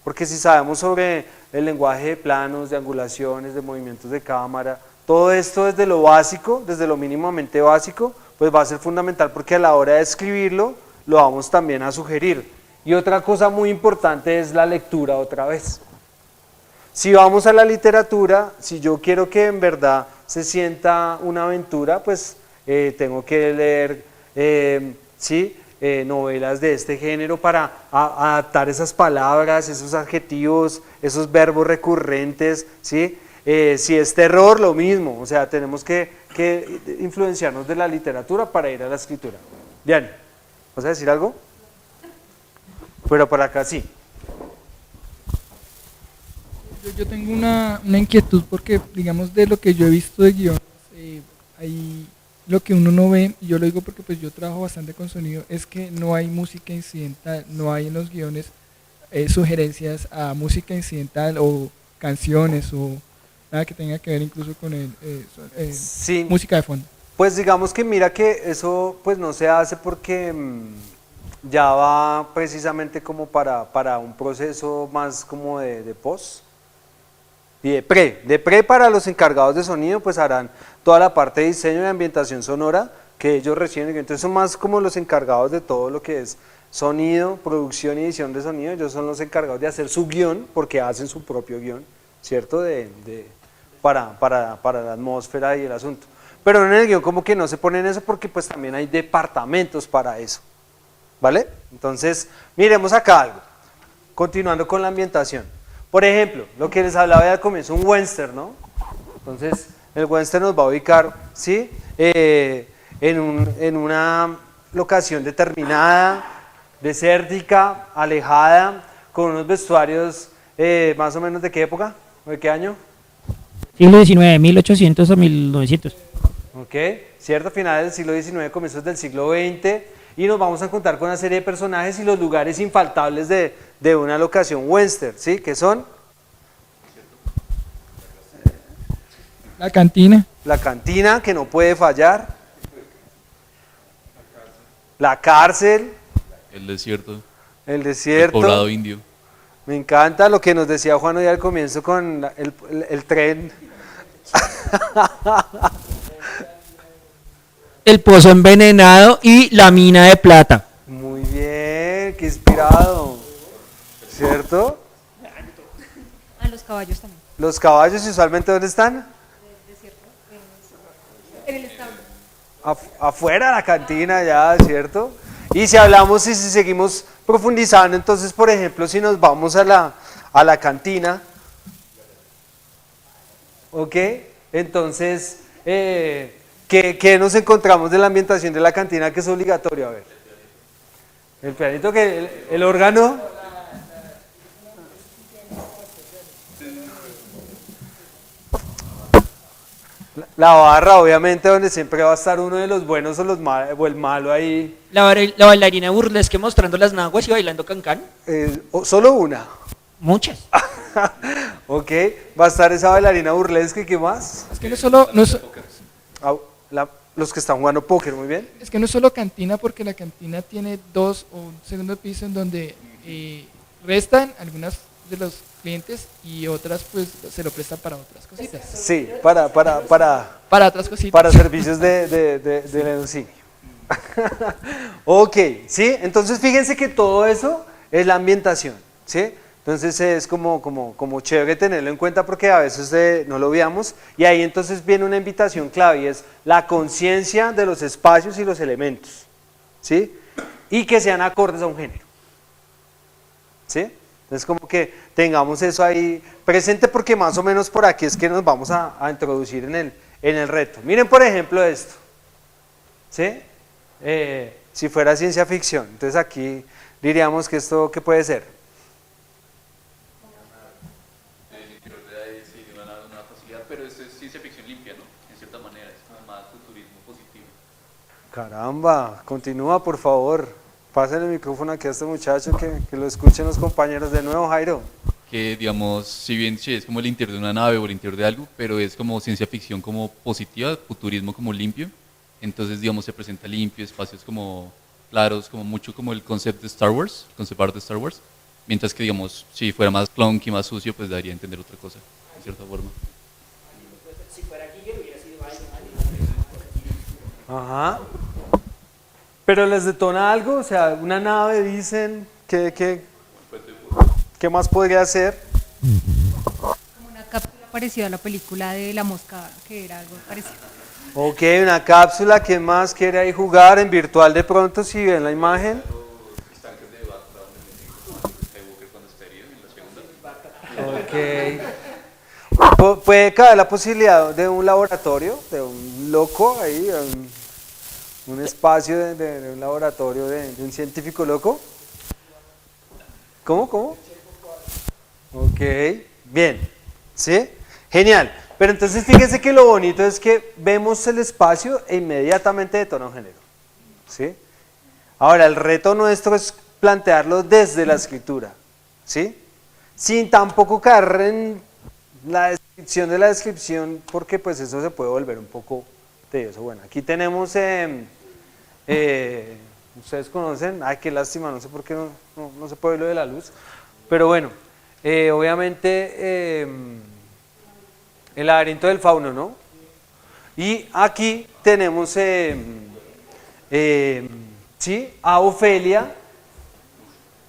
Porque si sabemos sobre el lenguaje de planos, de angulaciones, de movimientos de cámara, todo esto desde lo básico, desde lo mínimamente básico, pues va a ser fundamental porque a la hora de escribirlo, lo vamos también a sugerir. Y otra cosa muy importante es la lectura otra vez. Si vamos a la literatura, si yo quiero que en verdad se sienta una aventura, pues tengo que leer novelas de este género para adaptar esas palabras, esos adjetivos, esos verbos recurrentes, ¿sí? Si es terror, lo mismo, o sea, tenemos que influenciarnos de la literatura para ir a la escritura. Diane, ¿vas a decir algo? Pero por acá sí. Yo tengo una inquietud porque, digamos, de lo que yo he visto de guiones ahí lo que uno no ve, y yo lo digo porque pues yo trabajo bastante con sonido, es que no hay música incidental, no hay en los guiones sugerencias a música incidental o canciones o nada que tenga que ver incluso con Sí, música de fondo. pues digamos que mira que eso pues no se hace porque ya va precisamente como para un proceso más como de post y de pre para los encargados de sonido pues harán toda la parte de diseño y ambientación sonora que ellos reciben, entonces son más como los encargados de todo lo que es sonido, producción y edición de sonido, ellos son los encargados de hacer su guión porque hacen su propio guión, ¿cierto? Para la atmósfera y el asunto. Pero en el guión como que no se ponen eso porque pues también hay departamentos para eso, ¿vale? Entonces, miremos acá algo, continuando con la ambientación. Por ejemplo, lo que les hablaba al comienzo, un western, ¿no? Entonces, el western nos va a ubicar, ¿sí? En una locación determinada, desértica, alejada, con unos vestuarios más o menos ¿de qué época? ¿De qué año? Siglo XIX, 1800 a 1900. Ok, cierto, finales del siglo XIX, comienzos del siglo XX, y nos vamos a encontrar con una serie de personajes y los lugares infaltables de una locación western, ¿sí? ¿Qué son? La cantina. La cantina, que no puede fallar, la cárcel, El desierto, el el desierto, poblado indio. me encanta lo que nos decía Juan hoy al comienzo con el tren. El pozo envenenado y la mina de plata. Muy bien, qué inspirado, ¿cierto? A los caballos también. Los caballos usualmente ¿dónde están? En el establo. Afuera de la cantina ya, ¿cierto? Y si hablamos y si seguimos profundizando, entonces por ejemplo si nos vamos a la cantina, ¿ok? Entonces, ¿qué nos encontramos de la ambientación de la cantina que es obligatorio? A ver, el pianito, que el órgano, la barra obviamente donde siempre va a estar uno de los buenos o, o el malo ahí, La bailarina burlesque mostrando las naguas y bailando cancán. solo una. Muchas. Ok, va a estar esa bailarina burlesque, ¿qué más? Es que no es solo, Ah, los que están jugando póker, muy bien. es que no es solo cantina, porque la cantina tiene dos o un segundo piso en donde restan algunas de los clientes y otras pues se lo prestan para otras cositas. Sí, para Otras cositas. para servicios de lenocinio. Ok, ¿sí? Entonces fíjense que todo eso es la ambientación, ¿sí? Entonces es como chévere tenerlo en cuenta porque a veces no lo veamos y ahí entonces viene una invitación clave y es la conciencia de los espacios y los elementos, ¿sí? Y que sean acordes a un género, ¿sí? Entonces como que tengamos eso ahí presente porque más o menos por aquí es que nos vamos a introducir en el reto. Miren por ejemplo esto, ¿sí? Si fuera ciencia ficción, entonces aquí diríamos que esto, ¿qué puede ser? Sí, de una facilidad, pero esto es ciencia ficción limpia, ¿no? En cierta manera, es como más futurismo positivo. Caramba, continúa por favor, pásenle el micrófono aquí a este muchacho que lo escuchen los compañeros de nuevo, Jairo. Que digamos, si bien sí, es como el interior de una nave o el interior de algo, pero es como ciencia ficción como positiva, futurismo como limpio. Entonces, digamos, se presenta limpio, espacios como claros, como mucho como el concepto de Star Wars, el concept art de Star Wars. Mientras que, digamos, si fuera más clunky, más sucio, pues daría a entender otra cosa, de cierta forma. Ajá. Pero les detona algo, o sea, una nave dicen, ¿qué más podría ser? Como una cápsula parecida a la película de La Mosca, que era algo parecido. Ok, una cápsula, ¿quién más quiere ahí jugar en virtual de pronto si ven la imagen? Ok. Puede caber la posibilidad de un laboratorio, de un loco ahí, un espacio de un laboratorio de un científico loco. ¿Cómo? Ok, bien, ¿sí? Genial. Pero entonces fíjense que lo bonito es que vemos el espacio e inmediatamente detona un género, ¿sí? Ahora, el reto nuestro es plantearlo desde la escritura, ¿sí? Sin tampoco caer en la descripción de la descripción, porque pues eso se puede volver un poco tedioso. Bueno, aquí tenemos, ustedes conocen, ay qué lástima, no sé por qué no se puede ver lo de la luz, pero bueno, obviamente el laberinto del fauno, ¿no? Y aquí tenemos, ¿sí? A Ofelia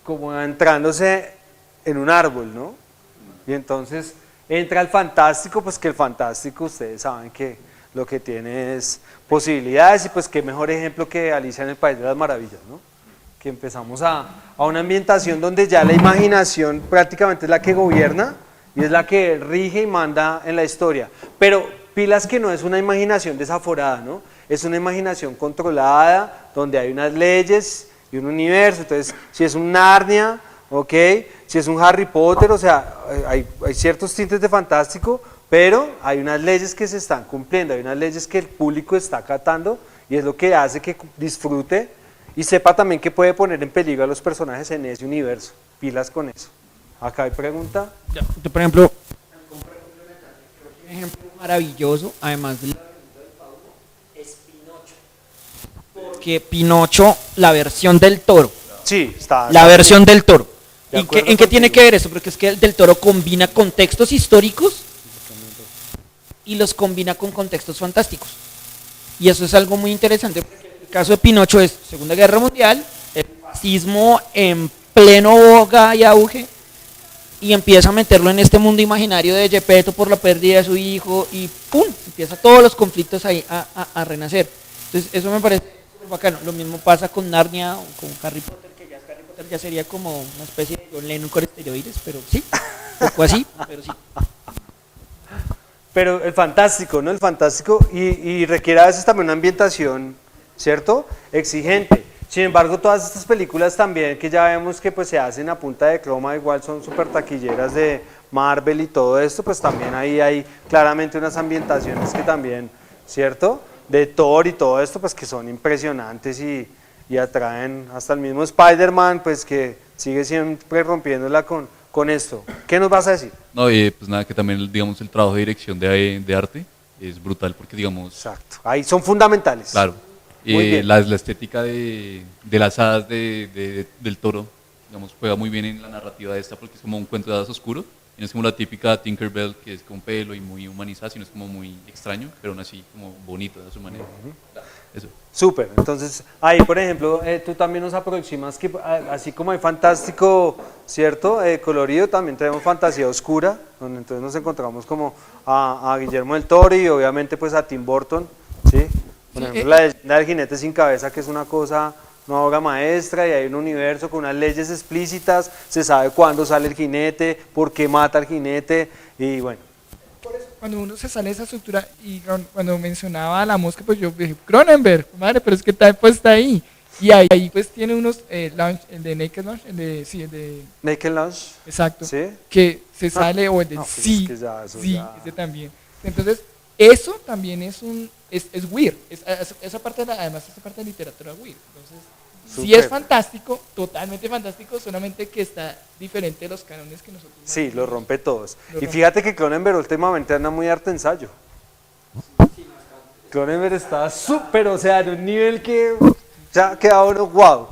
como entrándose en un árbol, ¿no? Y entonces entra el fantástico, pues que el fantástico ustedes saben que lo que tiene es posibilidades y pues qué mejor ejemplo que Alicia en el País de las Maravillas, ¿no? Que empezamos a una ambientación donde ya la imaginación prácticamente es la que gobierna y es la que rige y manda en la historia, pero pilas que no es una imaginación desaforada, ¿no? Es una imaginación controlada donde hay unas leyes y un universo. Entonces si es un Narnia, ok, si es un Harry Potter, o sea, hay ciertos tintes de fantástico, pero hay unas leyes que se están cumpliendo, hay unas leyes que el público está acatando y es lo que hace que disfrute y sepa también que puede poner en peligro a los personajes en ese universo. Pilas con eso. Acá hay pregunta. Yo, por ejemplo, un ejemplo maravilloso, además del laberinto del fauno, es Pinocho. Porque Pinocho, la versión del toro. Sí, está. La versión del toro. De ¿En acuerdo qué contigo. tiene que ver eso? Porque es que el del toro combina contextos históricos y los combina con contextos fantásticos. Y eso es algo muy interesante. El caso de Pinocho es Segunda Guerra Mundial, el fascismo en pleno boga y auge, y empieza a meterlo en este mundo imaginario de Gepetto por la pérdida de su hijo y ¡pum! Empieza todos los conflictos ahí a renacer. Entonces eso me parece súper bacano. Lo mismo pasa con Narnia o con Harry Potter, que ya Harry Potter ya sería como una especie de John Lennon con esteroides, pero sí, un poco así, pero sí. Pero el fantástico, ¿no? El fantástico y requiere a veces también una ambientación, ¿cierto? Exigente. Sin embargo, todas estas películas también que ya vemos que pues se hacen a punta de croma, igual son súper taquilleras de Marvel y todo esto, pues también ahí hay claramente unas ambientaciones que también, ¿cierto? De Thor y todo esto, pues que son impresionantes y atraen hasta el mismo Spider-Man, pues que sigue siempre rompiéndola con esto. ¿Qué nos vas a decir? No, pues nada, que también, digamos, el trabajo de dirección de arte es brutal porque, digamos, Exacto, ahí son fundamentales. claro, Muy bien. la estética de las hadas del toro, digamos, juega muy bien en la narrativa de esta porque es como un cuento de hadas oscuro, y no es como la típica Tinkerbell que es con pelo y muy humanizada, sino es como muy extraño, pero aún así como bonito de su manera. Eso. Súper, entonces ahí por ejemplo tú también nos aproximas que así como hay fantástico, ¿cierto? Colorido, también tenemos fantasía oscura, donde entonces nos encontramos como a Guillermo del Toro y obviamente pues a Tim Burton, ¿sí? Por ejemplo la leyenda del jinete sin cabeza, que es una cosa, una obra maestra, y hay un universo con unas leyes explícitas, se sabe cuándo sale el jinete, por qué mata al jinete, y bueno. Cuando uno se sale de esa estructura y cuando mencionaba a la mosca, pues yo dije, Cronenberg, madre, pero es que está puesta ahí. Y ahí pues tiene unos, launch, el de Naked Launch, el de Naked Launch. exacto, ¿Sí? que se sale, o el de no, pues sí, es que ya, eso sí, ya. ese también. Entonces, eso también es weird, esa parte además esa parte de literatura weird. Entonces, sí Súper. es fantástico, totalmente fantástico, solamente que está diferente de los cánones que nosotros Sí, manejamos. lo rompe todos. Lo Y rompe. fíjate que Cronenberg últimamente anda muy arte ensayo. Cronenberg está súper, o sea, en un nivel que ya queda uno, wow.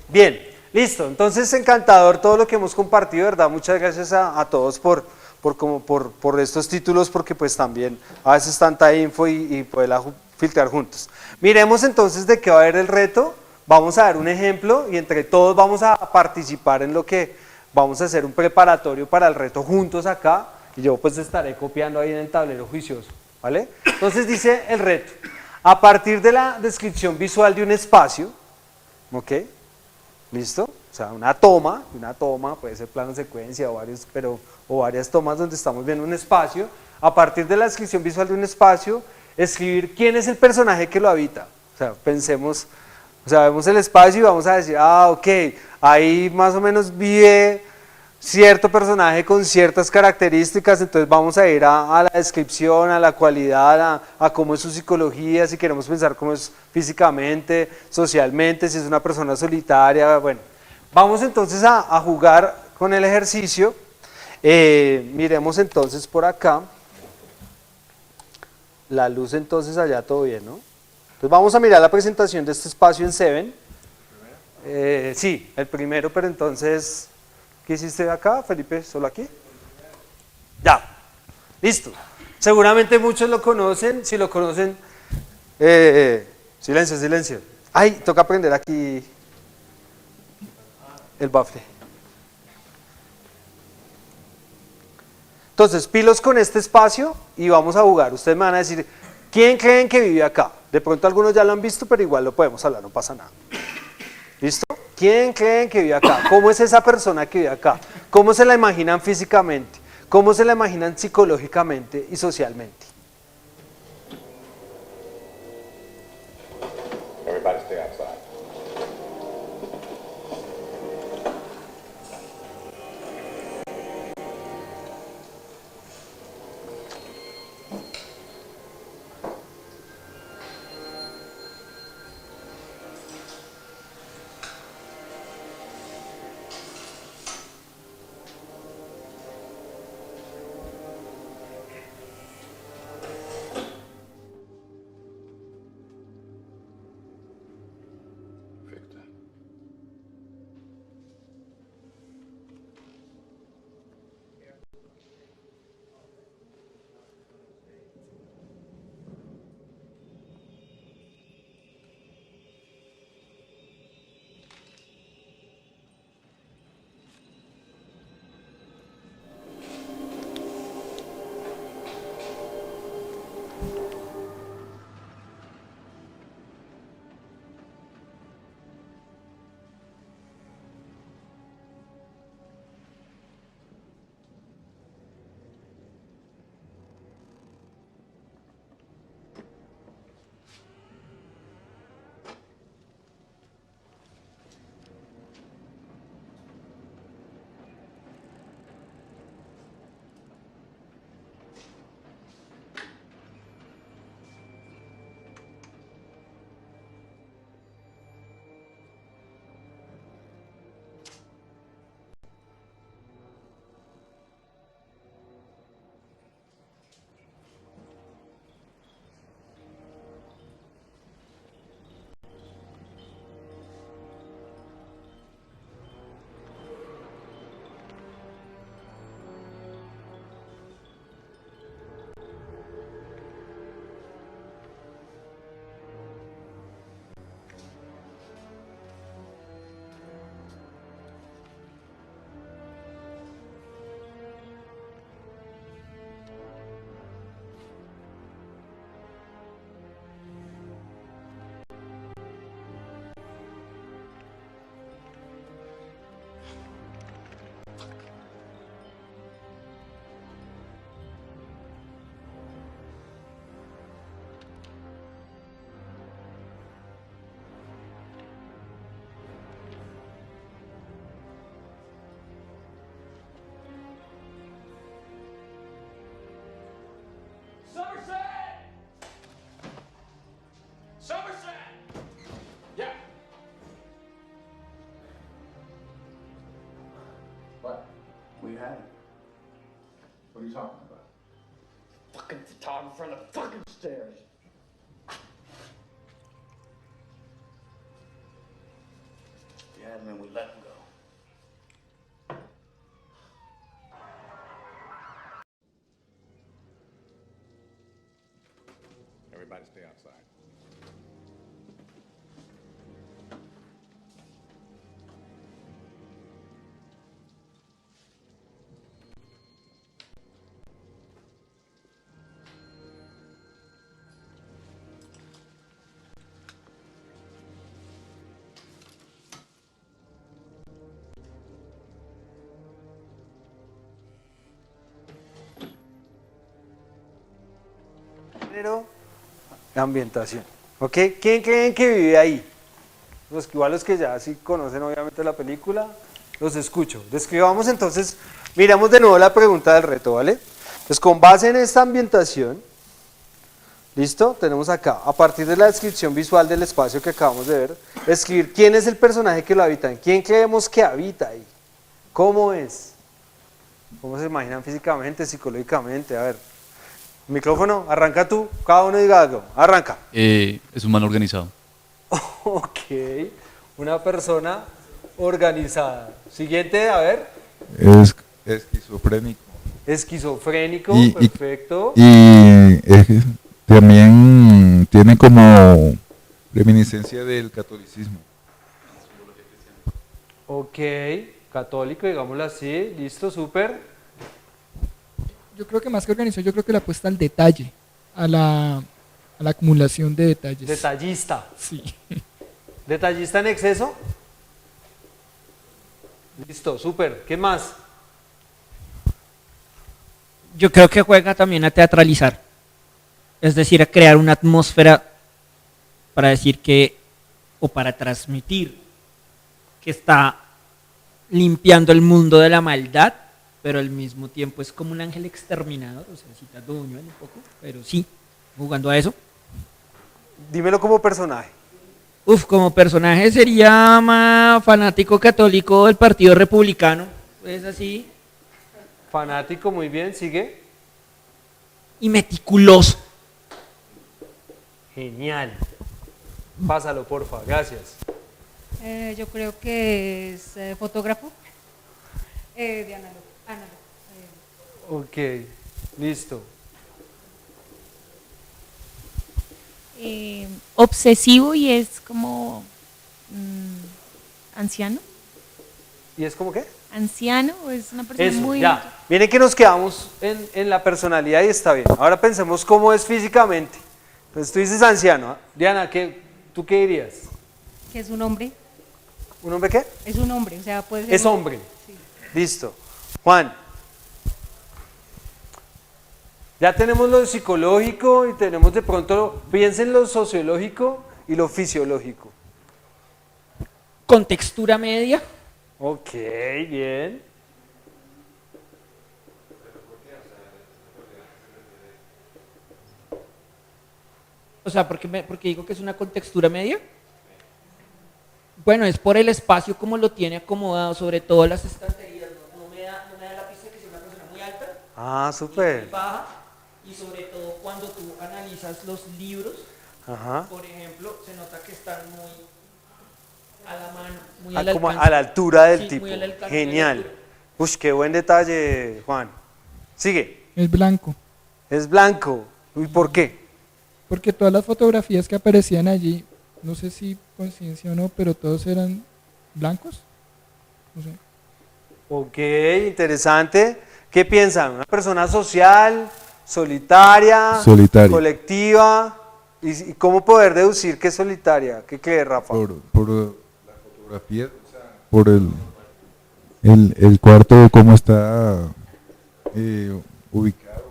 Bien, listo. Entonces, encantador todo lo que hemos compartido, ¿verdad? Muchas gracias a todos por estos títulos, porque pues también a veces tanta info y poderla filtrar juntos. Miremos entonces de qué va a haber el reto. Vamos a dar un ejemplo y entre todos vamos a participar en lo que vamos a hacer un preparatorio para el reto juntos acá, y yo pues estaré copiando ahí en el tablero juicioso, ¿vale? Entonces dice el reto: a partir de la descripción visual de un espacio, ¿ok? ¿Listo? O sea, una toma, puede ser plano secuencia o varias tomas donde estamos viendo un espacio. A partir de la descripción visual de un espacio, escribir quién es el personaje que lo habita. O sea, pensemos, o sea, vemos el espacio y vamos a decir, ok, ahí más o menos vive cierto personaje con ciertas características, entonces vamos a ir a la descripción, a la cualidad, a cómo es su psicología, si queremos pensar cómo es físicamente, socialmente, si es una persona solitaria, bueno. Vamos entonces a jugar con el ejercicio. Miremos entonces por acá. La luz entonces allá todo bien, ¿no? Entonces vamos a mirar la presentación de este espacio en Seven. Sí, el primero, pero entonces, ¿qué hiciste acá, Felipe? ¿Solo aquí? Ya, listo. Seguramente muchos lo conocen, si lo conocen, silencio, silencio. Ay, toca prender aquí el bafle. Entonces, pilos con este espacio y vamos a jugar. Ustedes me van a decir, ¿quién creen que vive acá? De pronto algunos ya lo han visto, pero igual lo podemos hablar, no pasa nada. ¿Listo? ¿Quién creen que vive acá? ¿Cómo es esa persona que vive acá? ¿Cómo se la imaginan físicamente? ¿Cómo se la imaginan psicológicamente y socialmente? Everybody stay outside. Victor. We had it. What are you talking about? Fucking photographer on the fucking stairs. We had him and we let him go. Everybody stay outside. Género, ambientación. ¿Ok? ¿Quién creen que vive ahí? Igual los que ya sí conocen obviamente la película. los escucho. Describamos entonces, miramos de nuevo la pregunta del reto, ¿vale? Pues con base en esta ambientación, ¿listo? Tenemos acá, a partir de la descripción visual del espacio que acabamos de ver, escribir quién es el personaje que lo habita, quién creemos que habita ahí, cómo es, cómo se imaginan físicamente, psicológicamente, a ver. Micrófono, arranca tú, cada uno diga algo, arranca. Es un man organizado. Ok, una persona organizada. Siguiente, a ver. Es esquizofrénico. Esquizofrénico, Y- y- perfecto. También tiene como reminiscencia del catolicismo. Ok, católico, digámoslo así, listo, súper. Yo creo que más que organizó, yo creo que le apuesta al detalle, a la acumulación de detalles. Detallista. Sí. ¿Detallista en exceso? Listo, súper. ¿Qué más? Yo creo que juega también a teatralizar, es decir, a crear una atmósfera para decir que, o para transmitir que está limpiando el mundo de la maldad, pero al mismo tiempo es como un ángel exterminador, o sea, citando Buñuel un poco, pero sí, jugando a eso. Dímelo como personaje. Uf, como personaje sería más fanático católico del Partido Republicano, es así, Fanático, muy bien, sigue. y meticuloso. Genial. Pásalo, porfa, gracias. Yo creo que es fotógrafo de análogo. Ok, listo. Obsesivo y es como anciano. ¿Y es como qué? Anciano, es una persona Eso, muy... ya. Miren que nos quedamos en la personalidad y está bien. Ahora pensemos cómo es físicamente. Entonces tú dices anciano. ¿Ah? Diana, ¿tú qué dirías? Que es un hombre. ¿Un hombre qué? Es un hombre, o sea, puede ser. Es hombre. Listo. Juan. Ya tenemos lo psicológico y tenemos de pronto, piensen lo sociológico y lo fisiológico. Con textura media. Ok, bien. O sea, porque digo que es una contextura media. Bueno, es por el espacio como lo tiene acomodado, sobre todo las estanterías. No me da la pista que sea una persona muy alta, Ah, muy súper. baja, y sobre todo cuando tú analizas los libros, Ajá. por ejemplo, se nota que están muy a la mano, muy Ah, al como alcance. a la altura del Sí, tipo. muy al alcance de la Genial. altura. Uy, qué buen detalle, Juan. Sigue. Es blanco. Es blanco. ¿Y por qué? Porque todas las fotografías que aparecían allí, no sé si coincidencia o no, pero todos eran blancos. No sé. Ok, interesante. ¿Qué piensan? ¿Una persona social, solitaria, Solitaria. colectiva? ¿Y cómo poder deducir que es solitaria? ¿Qué cree, Rafa? Por la fotografía, por el cuarto, cómo está ubicado,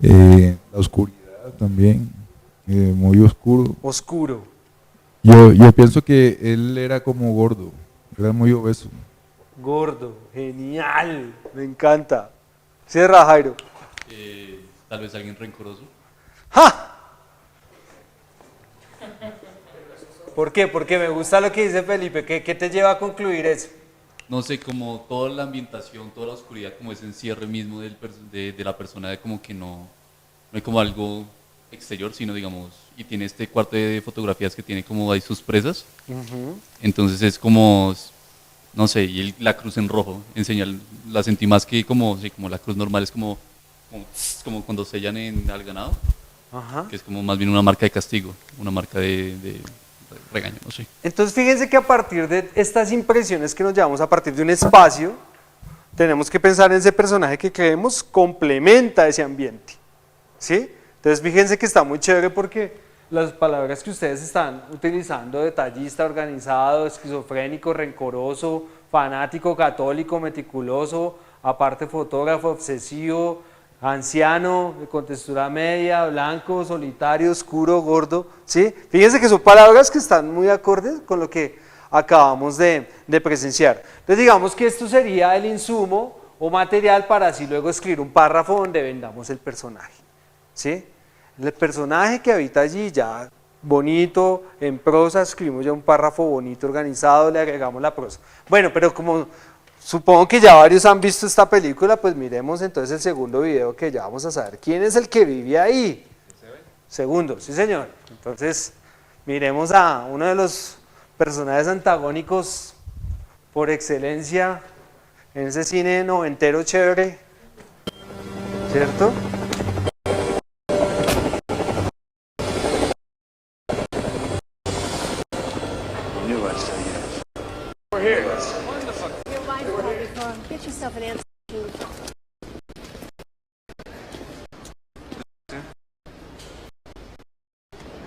la oscuridad también, muy oscuro. Oscuro. Yo pienso que él era como gordo, era muy obeso. Gordo. Genial. Me encanta. Cierra, Jairo. Tal vez alguien rencoroso. ¡Ja! ¿Por qué? Porque me gusta lo que dice Felipe. ¿Qué te lleva a concluir eso? No sé, como toda la ambientación, toda la oscuridad, como ese encierre mismo de la persona, de como que no hay como algo exterior, sino digamos, y tiene este cuarto de fotografías que tiene como ahí sus presas, entonces es como, no sé, y la cruz en rojo, la sentí más que como, sí, como la cruz normal, es como cuando sellan al ganado, Ajá. que es como más bien una marca de castigo, una marca de regaño, no sé. Entonces fíjense que a partir de estas impresiones que nos llevamos a partir de un espacio, tenemos que pensar en ese personaje que creemos complementa ese ambiente, ¿sí? Entonces fíjense que está muy chévere porque las palabras que ustedes están utilizando, detallista, organizado, esquizofrénico, rencoroso, fanático, católico, meticuloso, aparte fotógrafo, obsesivo, anciano, de contextura media, blanco, solitario, oscuro, gordo, ¿sí? Fíjense que son palabras que están muy acordes con lo que acabamos de presenciar. Entonces digamos que esto sería el insumo o material para así luego escribir un párrafo donde vendamos el personaje, ¿sí? El personaje que habita allí ya bonito, en prosa, escribimos ya un párrafo bonito, organizado, le agregamos la prosa. Bueno, pero como supongo que ya varios han visto esta película, pues miremos entonces el segundo video que ya vamos a saber quién es el que vive ahí. Segundo, sí señor. Entonces, miremos a uno de los personajes antagónicos por excelencia en ese cine noventero chévere, ¿cierto? Get yourself an answer.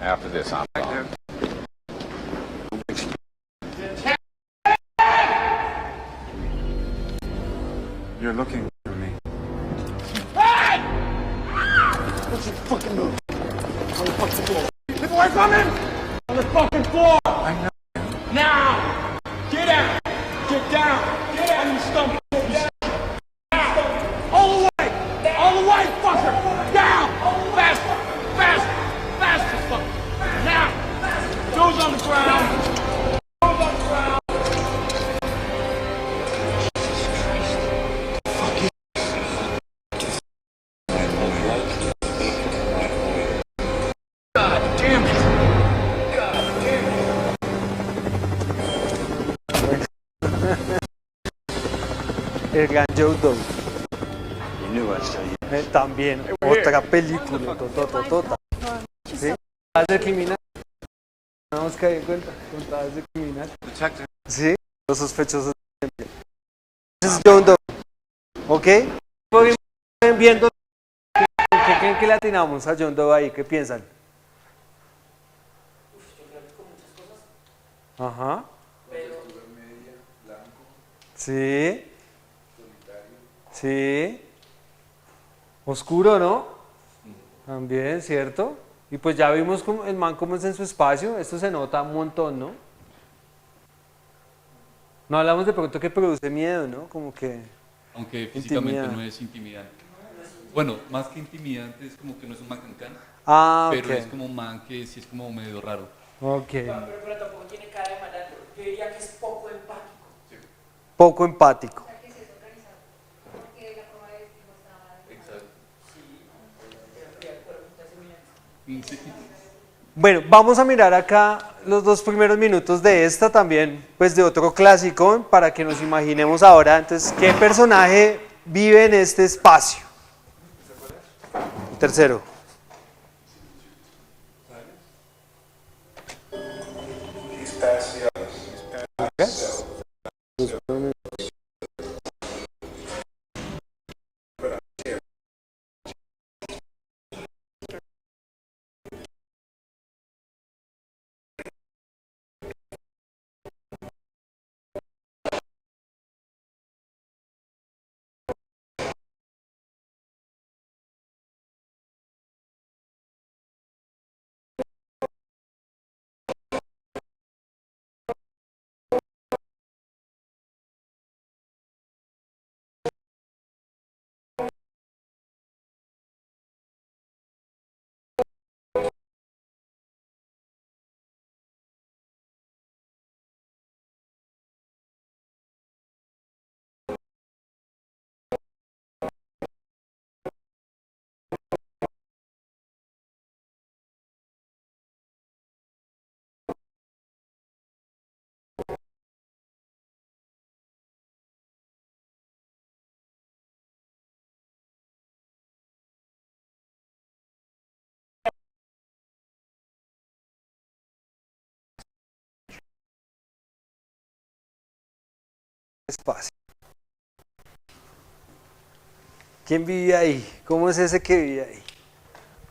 After this, I'm gone. You're looking for me. What's your fucking move? On the fucking floor. Keep away from him! On the fucking floor! I know. Now! Get out! Get down! Get out! On your stomach! Down! All the way! All the way, fucker! Down! Faster! Faster! Faster, fucker! Now! Toes on the ground! Toes on the ground! God damn it! God damn it! El gran Joe Dog. You knew I'd tell you. También, otra película, totototota. ¿Sí? Contadas de criminal. Vamos que en cuenta, contadas de criminal. Detective. Sí, los sospechosos. Ese es John Doe. ¿Ok? Pueden viendo. ¿Qué creen que le atinamos a John Doe ahí? ¿Qué piensan? Ajá. Sí. Sí. Oscuro, ¿no? También, ¿cierto? Y pues ya vimos como el man cómo es en su espacio. Esto se nota un montón, ¿no? No hablamos de pronto que produce miedo, ¿no? Como que... Aunque físicamente intimida. no es intimidante. Bueno, más que intimidante es como que no es un man cancán. Ah, pero ok. es como un man que sí es como medio raro. Ok. Pero tampoco tiene cara de malandro. Yo diría que es poco empático. Poco empático. Exacto. Sí. Bueno, vamos a mirar acá los dos primeros minutos de esta también, pues de otro clásico, para que nos imaginemos ahora, entonces, ¿qué personaje vive en este espacio? El tercero. He's past the others. He's past himself. Espacio. ¿Quién vive ahí? ¿Cómo es ese que vive ahí?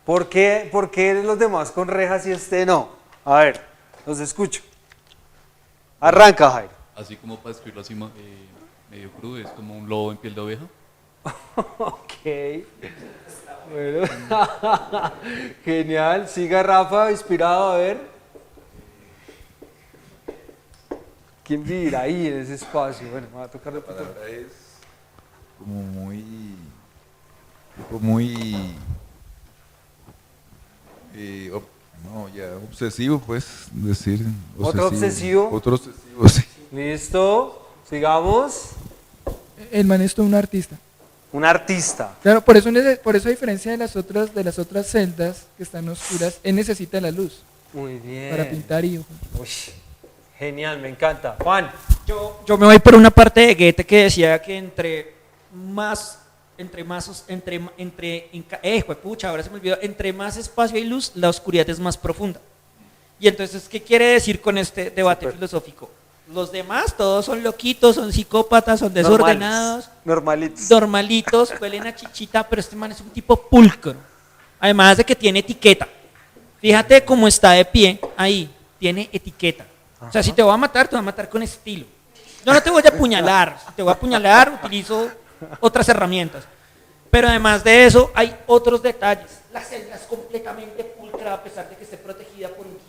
¿Por qué los demás con rejas y este no? A ver, los escucho. Arranca, Jairo. Así como para describirlo así medio crudo, es como un lobo en piel de oveja. Ok. Bueno. Genial. Siga Rafa, inspirado, a ver. ¿Quién vivirá ahí en ese espacio? Bueno, me va a tocar La repetir. palabra es como muy, no, ya obsesivo, pues, decir. ¿Otro obsesivo? Otro obsesivo, sí. Listo, sigamos. El man es todo un artista. Un artista. Claro, por eso a diferencia de las otras celdas que están oscuras, él necesita la luz Muy bien. para pintar y Uy, genial, me encanta. Juan. Yo me voy por una parte de Goethe que decía que entre más espacio hay luz, la oscuridad es más profunda. Y entonces, ¿qué quiere decir con este debate filosófico? Los demás, todos son loquitos, son psicópatas, son desordenados, normalitos, huelen a chichita, pero este man es un tipo pulcro. Además de que tiene etiqueta. Fíjate cómo está de pie ahí, tiene etiqueta. O sea, si te voy a matar, te voy a matar con estilo. Yo no te voy a apuñalar, si te voy a apuñalar, utilizo otras herramientas. Pero además de eso, hay otros detalles. La celda es completamente pulcra a pesar de que esté protegida por un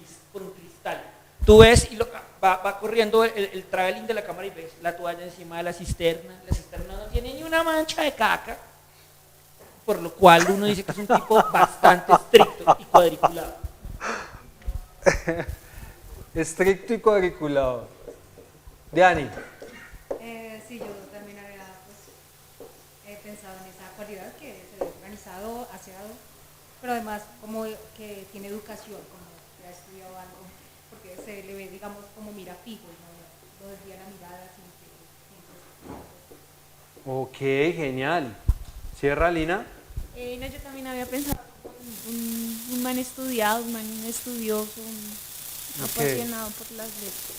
cristal. Tú ves y va corriendo el traveling de la cámara y ves la toalla encima de la cisterna. La cisterna no tiene ni una mancha de caca, por lo cual uno dice que es un tipo bastante estricto y cuadriculado. Estricto y cuadriculado. Diani. Sí, yo también había pensado en esa cualidad, que se ve organizado, aseado, pero además como que tiene educación, como que ha estudiado algo, porque se le ve, digamos, como mira fijo, no desvía la mirada sin que Ok, genial. ¿Cierra, Lina? No, yo también había pensado un man estudiado, un man estudioso, un apasionado por las letras.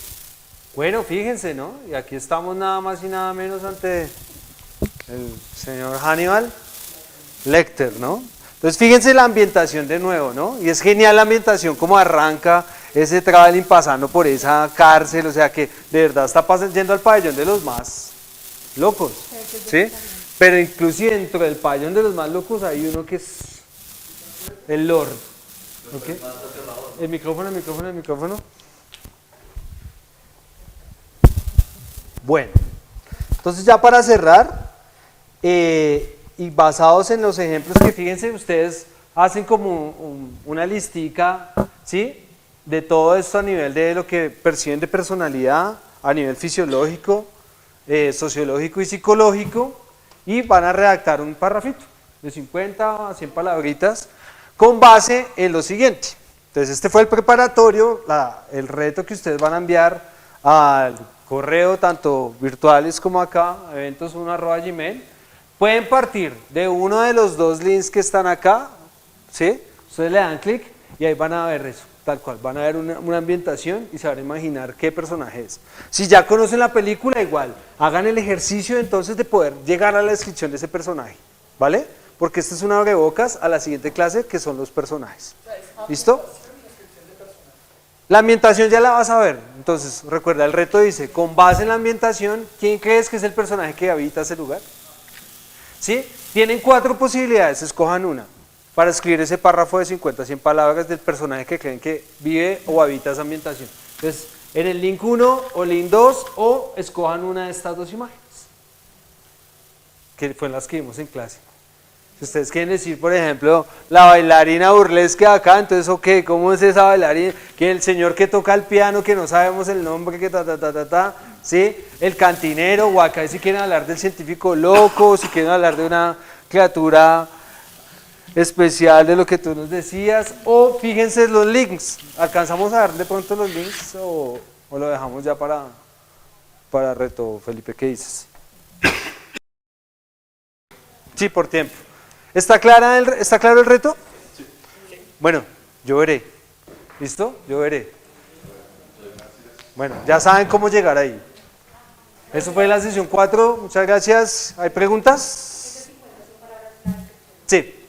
Bueno, fíjense, ¿no? Y aquí estamos nada más y nada menos ante el señor Hannibal Lecter, ¿no? Entonces fíjense la ambientación de nuevo, ¿no? Y es genial la ambientación, como arranca ese traveling pasando por esa cárcel, o sea que de verdad está yendo al pabellón de los más locos, ¿sí? Pero inclusive dentro del pabellón de los más locos hay uno que es el Lord. ¿Okay? El micrófono. Bueno, entonces ya para cerrar, y basados en los ejemplos que fíjense, ustedes hacen como una listica, ¿sí? De todo esto a nivel de lo que perciben de personalidad, a nivel fisiológico, sociológico y psicológico, y van a redactar un parrafito de 50 a 100 palabritas con base en lo siguiente. Entonces este fue el preparatorio, el reto que ustedes van a enviar al correo, tanto virtuales como acá, eventos1@gmail. Pueden partir de uno de los dos links que están acá, ¿sí? Ustedes le dan clic y ahí van a ver eso, tal cual, van a ver una ambientación y se van a imaginar qué personaje es. Si ya conocen la película, igual, hagan el ejercicio entonces de poder llegar a la descripción de ese personaje, ¿vale? Porque esta es una abrebocas a la siguiente clase, que son los personajes. ¿Listo? La ambientación ya la vas a ver. Entonces, recuerda, el reto dice, con base en la ambientación, ¿quién crees que es el personaje que habita ese lugar? ¿Sí? Tienen 4 posibilidades, escojan una, para escribir ese párrafo de 50 a 100 palabras del personaje que creen que vive o habita esa ambientación. Entonces, en el link 1 o link 2, o escojan una de estas dos imágenes, que fue las que vimos en clase. Si ustedes quieren decir, por ejemplo, la bailarina burlesque acá, entonces, ok, ¿cómo es esa bailarina? Que el señor que toca el piano, que no sabemos el nombre, que ¿sí? El cantinero, o acá si quieren hablar del científico loco, si quieren hablar de una criatura especial de lo que tú nos decías, o fíjense los links, ¿alcanzamos a dar de pronto los links o lo dejamos ya para reto, Felipe? ¿Qué dices? Sí, por tiempo. ¿Está claro el reto? Sí. Bueno, yo veré. ¿Listo? Yo veré. Bueno, ya saben cómo llegar ahí. Eso fue la sesión 4. Muchas gracias. ¿Hay preguntas? Sí.